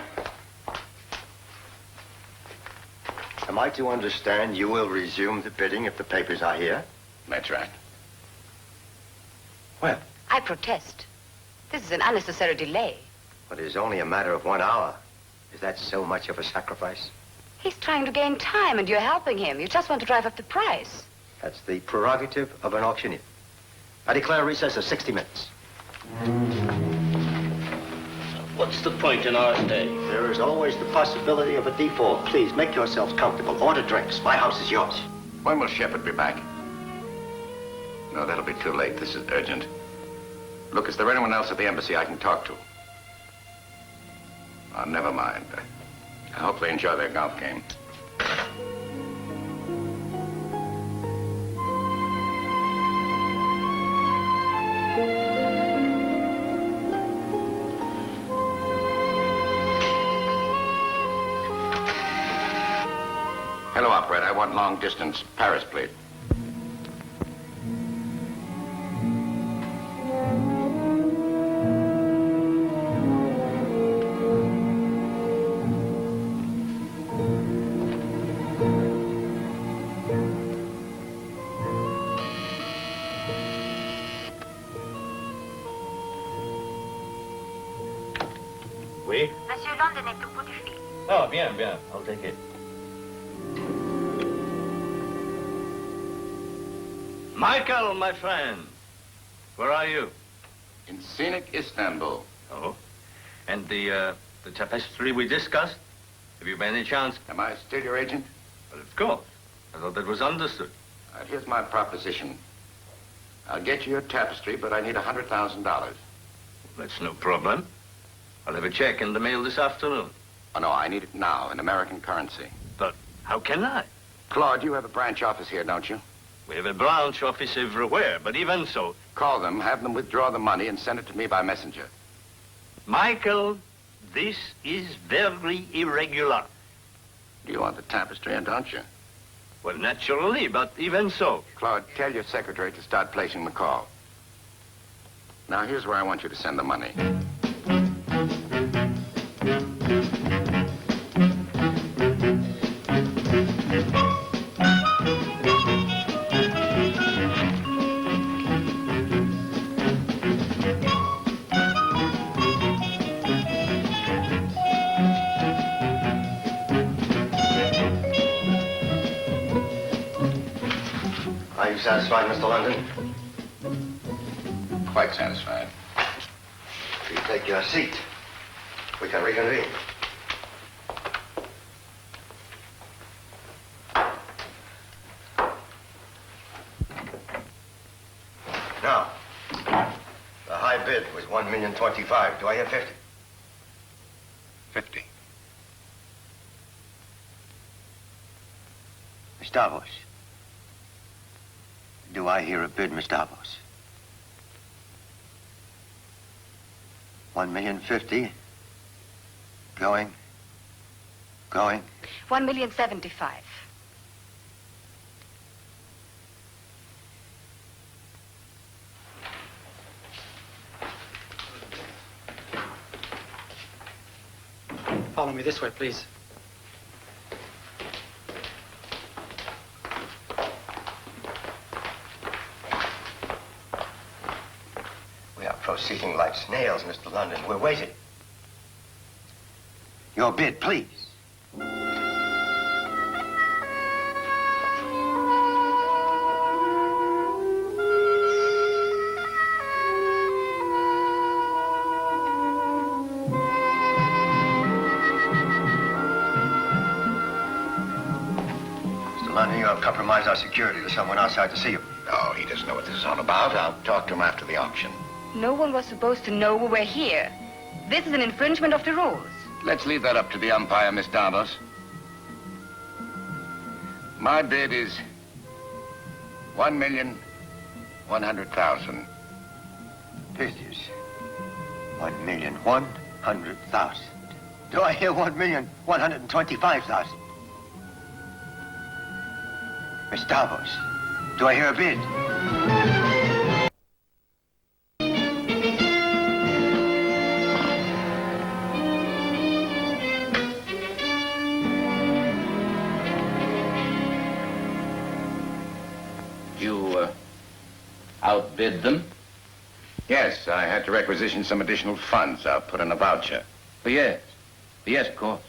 Am I to understand you will resume the bidding if the papers are here? That's right. Well, I protest. This is an unnecessary delay. but it is only a matter of 1 hour. Is that so much of a sacrifice? He's trying to gain time, and you're helping him. You just want to drive up the price. That's the prerogative of an auctioneer. I declare a recess of 60 minutes. What's the point in our stay? There is always the possibility of a default. Please, make yourselves comfortable. Order drinks. My house is yours. When will Shepard be back? No, that'll be too late. This is urgent. Look, is there anyone else at the embassy I can talk to? Oh, never mind. I hope they enjoy their golf game. Hello, operator. I want long distance Paris, please. Oui? Monsieur London est au bout du fil. Oh, bien, bien. I'll take it. Michael, my friend. Where are you? In scenic Istanbul. Oh? And the tapestry we discussed? Have you by any chance? Am I still your agent? Well, of course. I thought that was understood. Here's my proposition. I'll get you your tapestry, but I need $100,000. That's no problem. I'll have a check in the mail this afternoon. Oh, no, I need it now, in American currency. But how can I? Claude, you have a branch office here, don't you? We have a branch office everywhere, but even so... Call them, have them withdraw the money, and send it to me by messenger. Michael, this is very irregular. You want the tapestry, don't you? Well, naturally, but even so... Claude, tell your secretary to start placing the call. Now, here's where I want you to send the money. Are you satisfied, Mr. London? Quite satisfied. Please take your seat. We can reconvene. 1,025,000. Do I hear 50? 50. Miss Davos. Do I hear a bid, Miss Davos? 1,050,000. Going. 1,075,000. Follow me this way, please. We are proceeding like snails, Mr. London. We're waiting. Your bid, please. Mr. London, you have compromised our security. There's someone outside to see you. No, he doesn't know what this is all about. I'll talk to him after the auction. No one was supposed to know we were here. This is an infringement of the rules. Let's leave that up to the umpire, Miss Davos. My bid is 1,100,000. This is 1,100,000. Do I hear 1,125,000? Miss Davos, do I hear a bid? You outbid them? Yes, I had to requisition some additional funds. I'll put in a voucher. Yes. Yes, of course.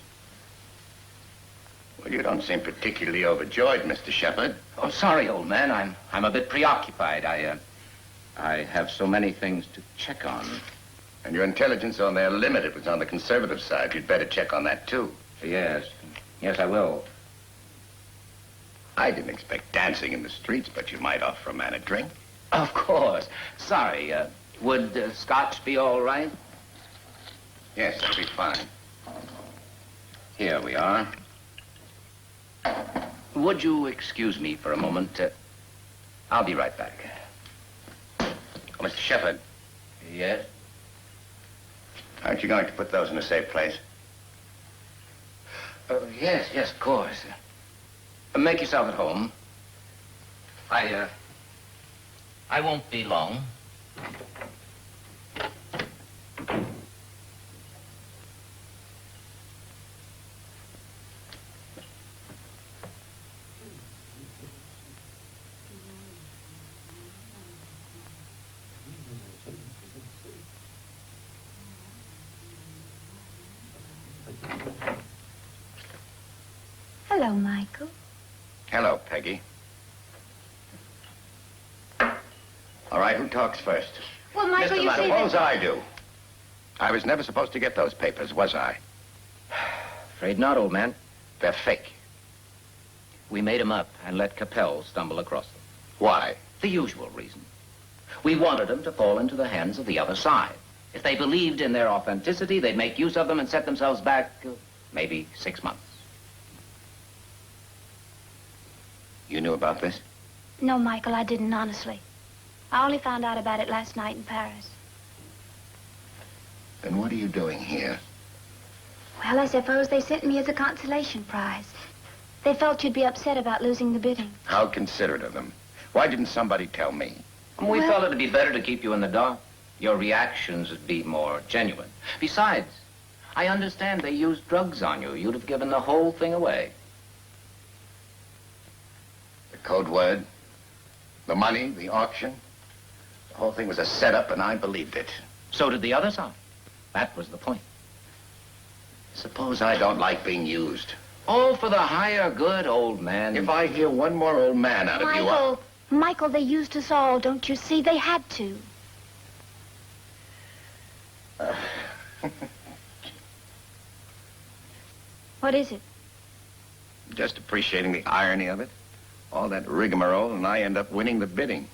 Well, you don't seem particularly overjoyed, Mr. Shepard. Oh, sorry, old man. I'm a bit preoccupied. I have so many things to check on. And your intelligence on their limit, it was on the conservative side. You'd better check on that, too. Yes. Yes, I will. I didn't expect dancing in the streets, but you might offer a man a drink. Of course. Sorry. Would scotch be all right? Yes, that'll be fine. Here we are. Would you excuse me for a moment? I'll be right back. Oh, Mr. Shepard. Yes? Aren't you going to put those in a safe place? Yes, of course. Make yourself at home. I won't be long. Hello, Michael. Hello, Peggy. All right, who talks first? Well, Michael, you see Suppose that... I do. I was never supposed to get those papers, was I? Afraid not, old man. They're fake. We made them up and let Capel stumble across them. Why? The usual reason. We wanted them to fall into the hands of the other side. If they believed in their authenticity, they'd make use of them and set themselves back maybe 6 months. You knew about this? No, Michael, I didn't, honestly. I only found out about it last night in Paris. Then what are you doing here? Well, I suppose they sent me as a consolation prize. They felt you'd be upset about losing the bidding. How considerate of them. Why didn't somebody tell me? We felt it'd be better to keep you in the dark. Your reactions would be more genuine. Besides, I understand they used drugs on you. You'd have given the whole thing away. The code word, the money, the auction. The whole thing was a setup, and I believed it. So did the other side. That was the point. Suppose I don't like being used. All for the higher good, old man. If I hear one more old man out of you, Michael, they used us all, don't you see? They had to. What is it? Just appreciating the irony of it. All that rigmarole, and I end up winning the bidding.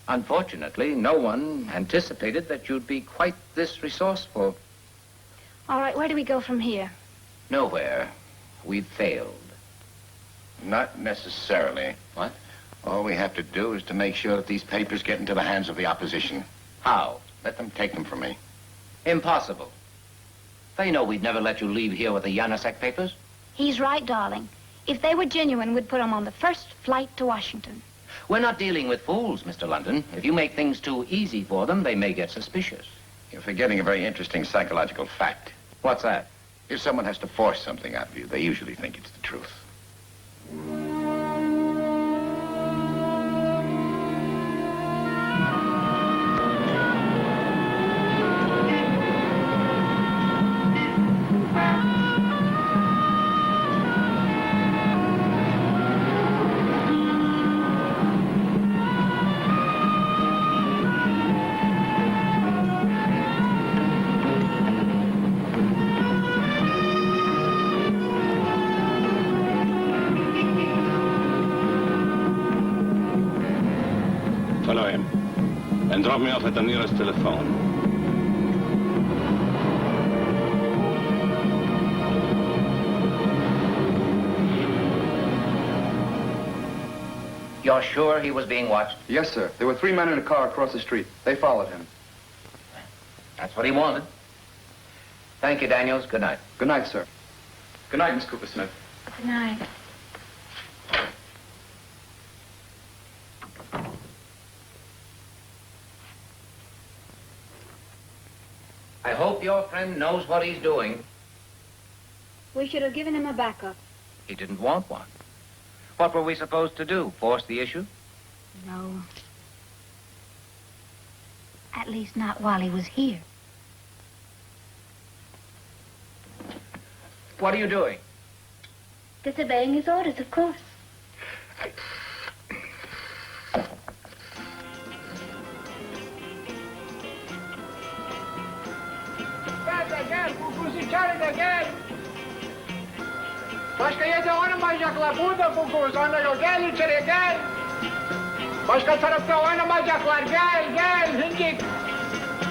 Unfortunately, no one anticipated that you'd be quite this resourceful. All right, where do we go from here? Nowhere. We've failed. Not necessarily. What? All we have to do is to make sure that these papers get into the hands of the opposition. How? Let them take them from me. Impossible. They know we'd never let you leave here with the Yanasek papers. He's right, darling. If they were genuine, we'd put them on the first flight to Washington. We're not dealing with fools, Mr. London. If you make things too easy for them, they may get suspicious. You're forgetting a very interesting psychological fact. What's that? If someone has to force something out of you, they usually think it's the truth. Follow him. And drop me off at the nearest telephone. You're sure he was being watched? Yes, sir. There were 3 men in a car across the street. They followed him. That's what he wanted. Thank you, Daniels. Good night. Good night, sir. Good night, Miss Cooper Smith. Good night. I hope your friend knows what he's doing. We should have given him a backup. He didn't want one. What were we supposed to do? Force the issue? No. At least not while he was here. What are you doing? Disobeying his orders, of course. Başka yerde oynamayacaklar. Burada Buguz. Anlıyor. Gel içeri gel. Başka tarafta oynamayacaklar. Gel gel Hincik.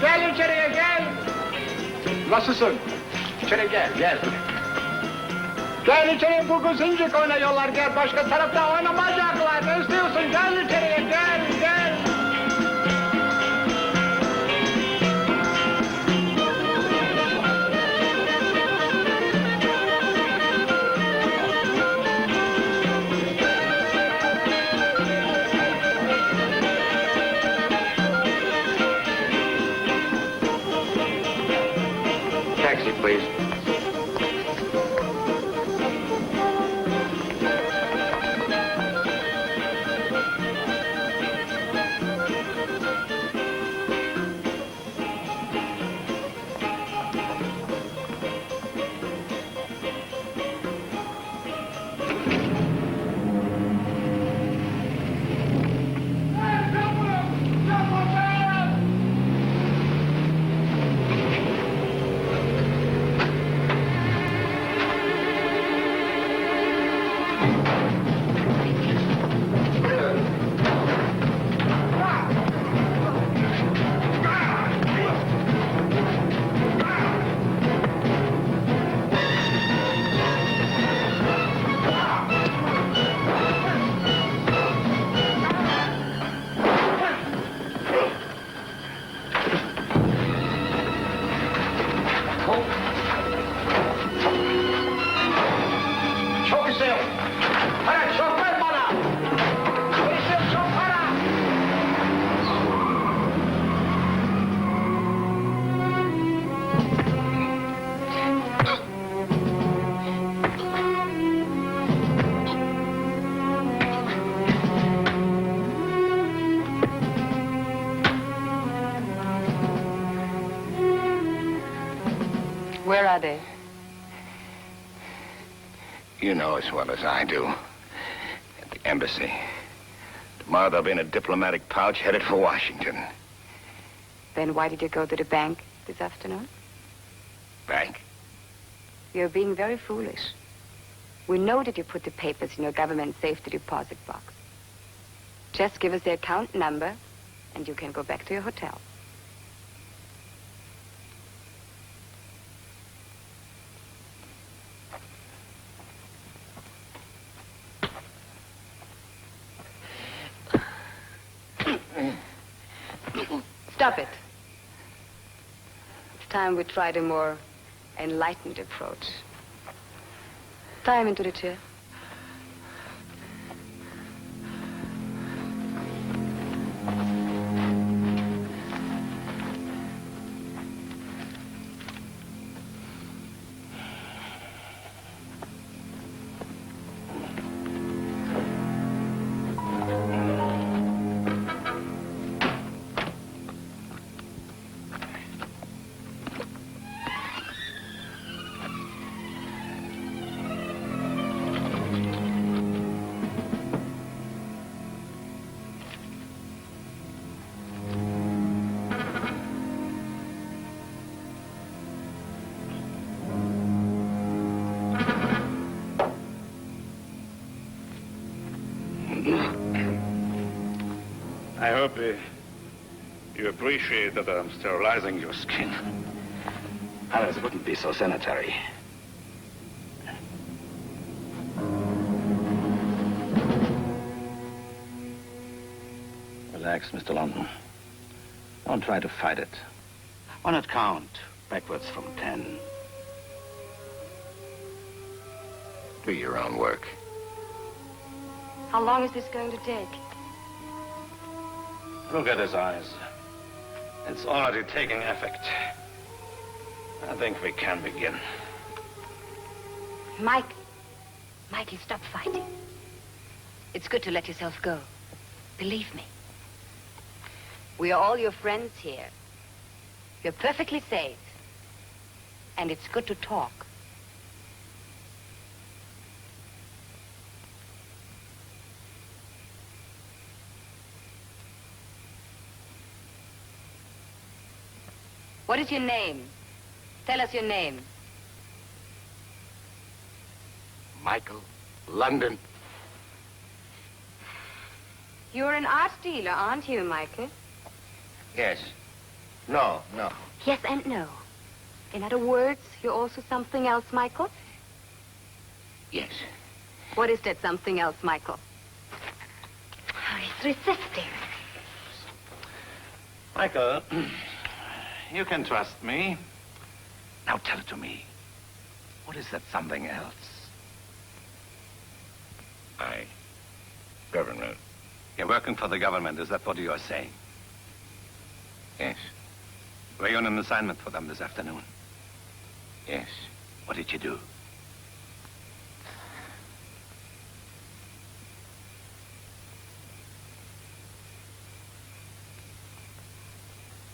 Gel içeriye gel. Nasılsın? İçeri gel gel. Gel içeri Buguz Hincik oynuyorlar. Gel başka tarafta oynamayacaklar. Ne istiyorsun? Gel içeriye gel gel. Taxi, please. Çok istiyor. Para çok ver bana. İstiyor çok para. Where are they? You know as well as I do. At the embassy. Tomorrow they'll be in a diplomatic pouch headed for Washington. Then why did you go to the bank this afternoon? Bank? You're being very foolish. We know that you put the papers in your government safety deposit box. Just give us the account number, and you can go back to your hotel. Stop it. It's time we tried a more enlightened approach. Tie him into the chair. I hope you appreciate that I'm sterilizing your skin. Others wouldn't be so sanitary. Relax, Mr. London. Don't try to fight it. On it count, backwards from 10. Do your own work. How long is this going to take? Look at his eyes. It's already taking effect. I think we can begin. Mike. Mikey, stop fighting. It's good to let yourself go. Believe me. We are all your friends here. You're perfectly safe. And it's good to talk. What is your name? Tell us your name. Michael, London. You're an art dealer, aren't you, Michael? Yes. No. Yes and no. In other words, you're also something else, Michael? Yes. What is that something else, Michael? Oh, he's resisting. Michael, you can trust me. Now tell it to me. What is that something else? Government. You're working for the government, is that what you are saying? Yes. Were you on an assignment for them this afternoon? Yes. What did you do?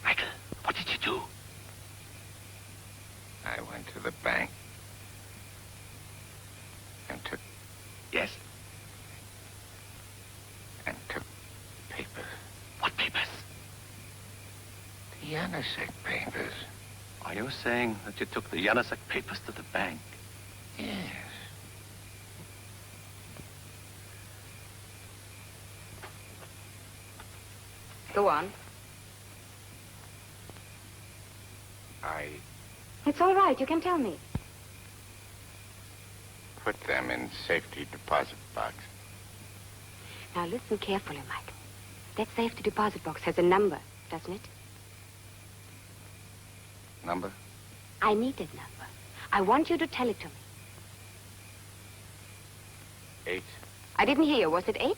Michael, what did you do? I went to the bank and took... Yes. And took papers. What papers? The Yanasek papers. Are you saying that you took the Yanasek papers to the bank? Yes. Go on. It's all right, you can tell me. Put them in safety deposit box. Now listen carefully, Mike. That safety deposit box has a number, doesn't it? Number? I need that number. I want you to tell it to me. 8. I didn't hear. Was it 8?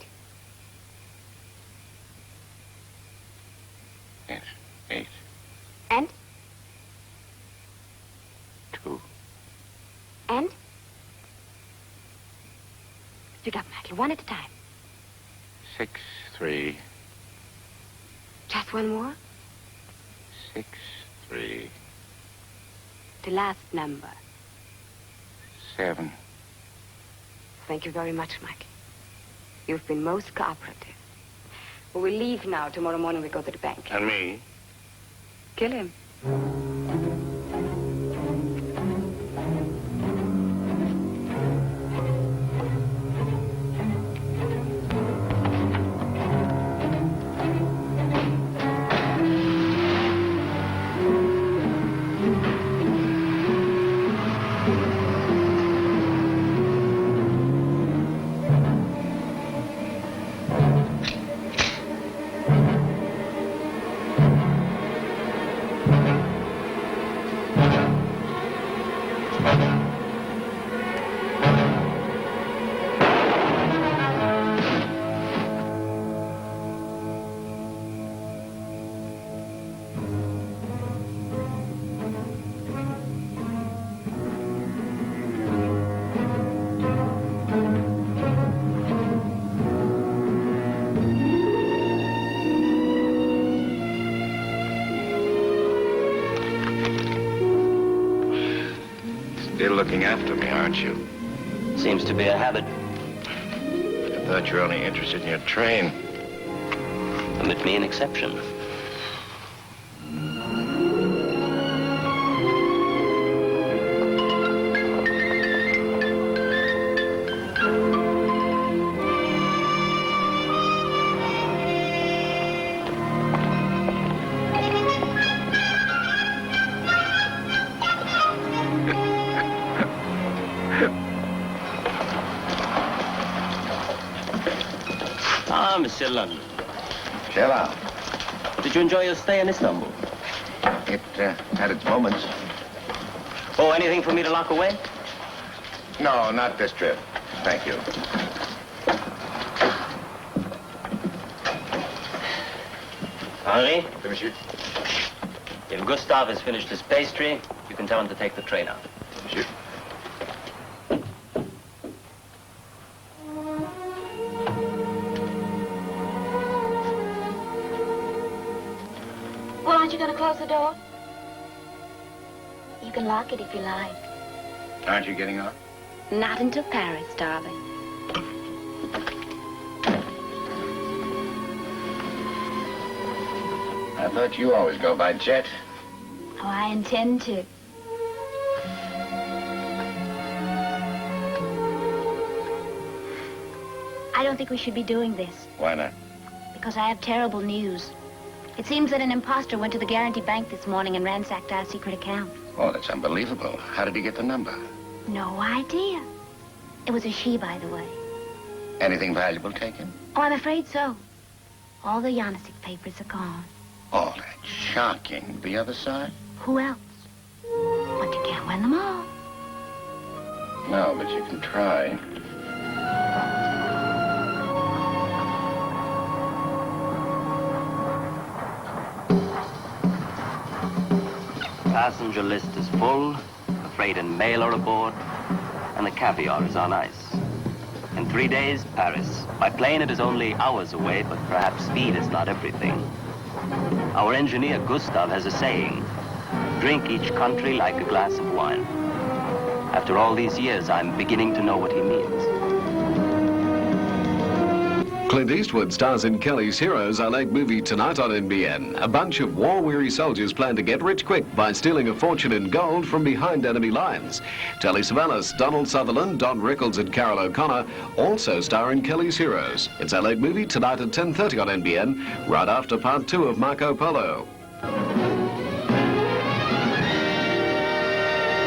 Yes, 8. And? 2. And? Speak up, Michael. One at a time. 6, 3. Just one more? 6, 3. The last number. 7. Thank you very much, Mike. You've been most cooperative. We will leave now. Tomorrow morning we go to the bank. And me? Kill him. looking after me, aren't you? Seems to be a habit. I thought you were only interested in your train. Permit me an exception. Ah, Monsieur London. Cheval. Did you enjoy your stay in Istanbul? It had its moments. Oh, anything for me to lock away? No, not this trip. Thank you. Henri? Monsieur. If Gustav has finished his pastry, you can tell him to take the train out. Monsieur. Well, aren't you going to close the door? You can lock it if you like. Aren't you getting on? Not until Paris, darling. I thought you always go by jet. Oh, I intend to. I don't think we should be doing this. Why not? Because I have terrible news. It seems that an imposter went to the Guarantee Bank this morning and ransacked our secret account. Oh, that's unbelievable. How did he get the number? No idea. It was a she, by the way. Anything valuable taken? Oh, I'm afraid so. All the Yanisic papers are gone. Oh, that's shocking. The other side? Who else? But you can't win them all. No, but you can try. Passenger list is full, the freight and mail are aboard, and the caviar is on ice. In 3 days, Paris. By plane, it is only hours away, but perhaps speed is not everything. Our engineer, Gustav, has a saying, drink each country like a glass of wine. After all these years, I'm beginning to know what he means. Clint Eastwood stars in Kelly's Heroes, our late movie tonight on NBN. A bunch of war-weary soldiers plan to get rich quick by stealing a fortune in gold from behind enemy lines. Telly Savalas, Donald Sutherland, Don Rickles and Carol O'Connor also star in Kelly's Heroes. It's our late movie tonight at 10:30 on NBN, right after part 2 of Marco Polo.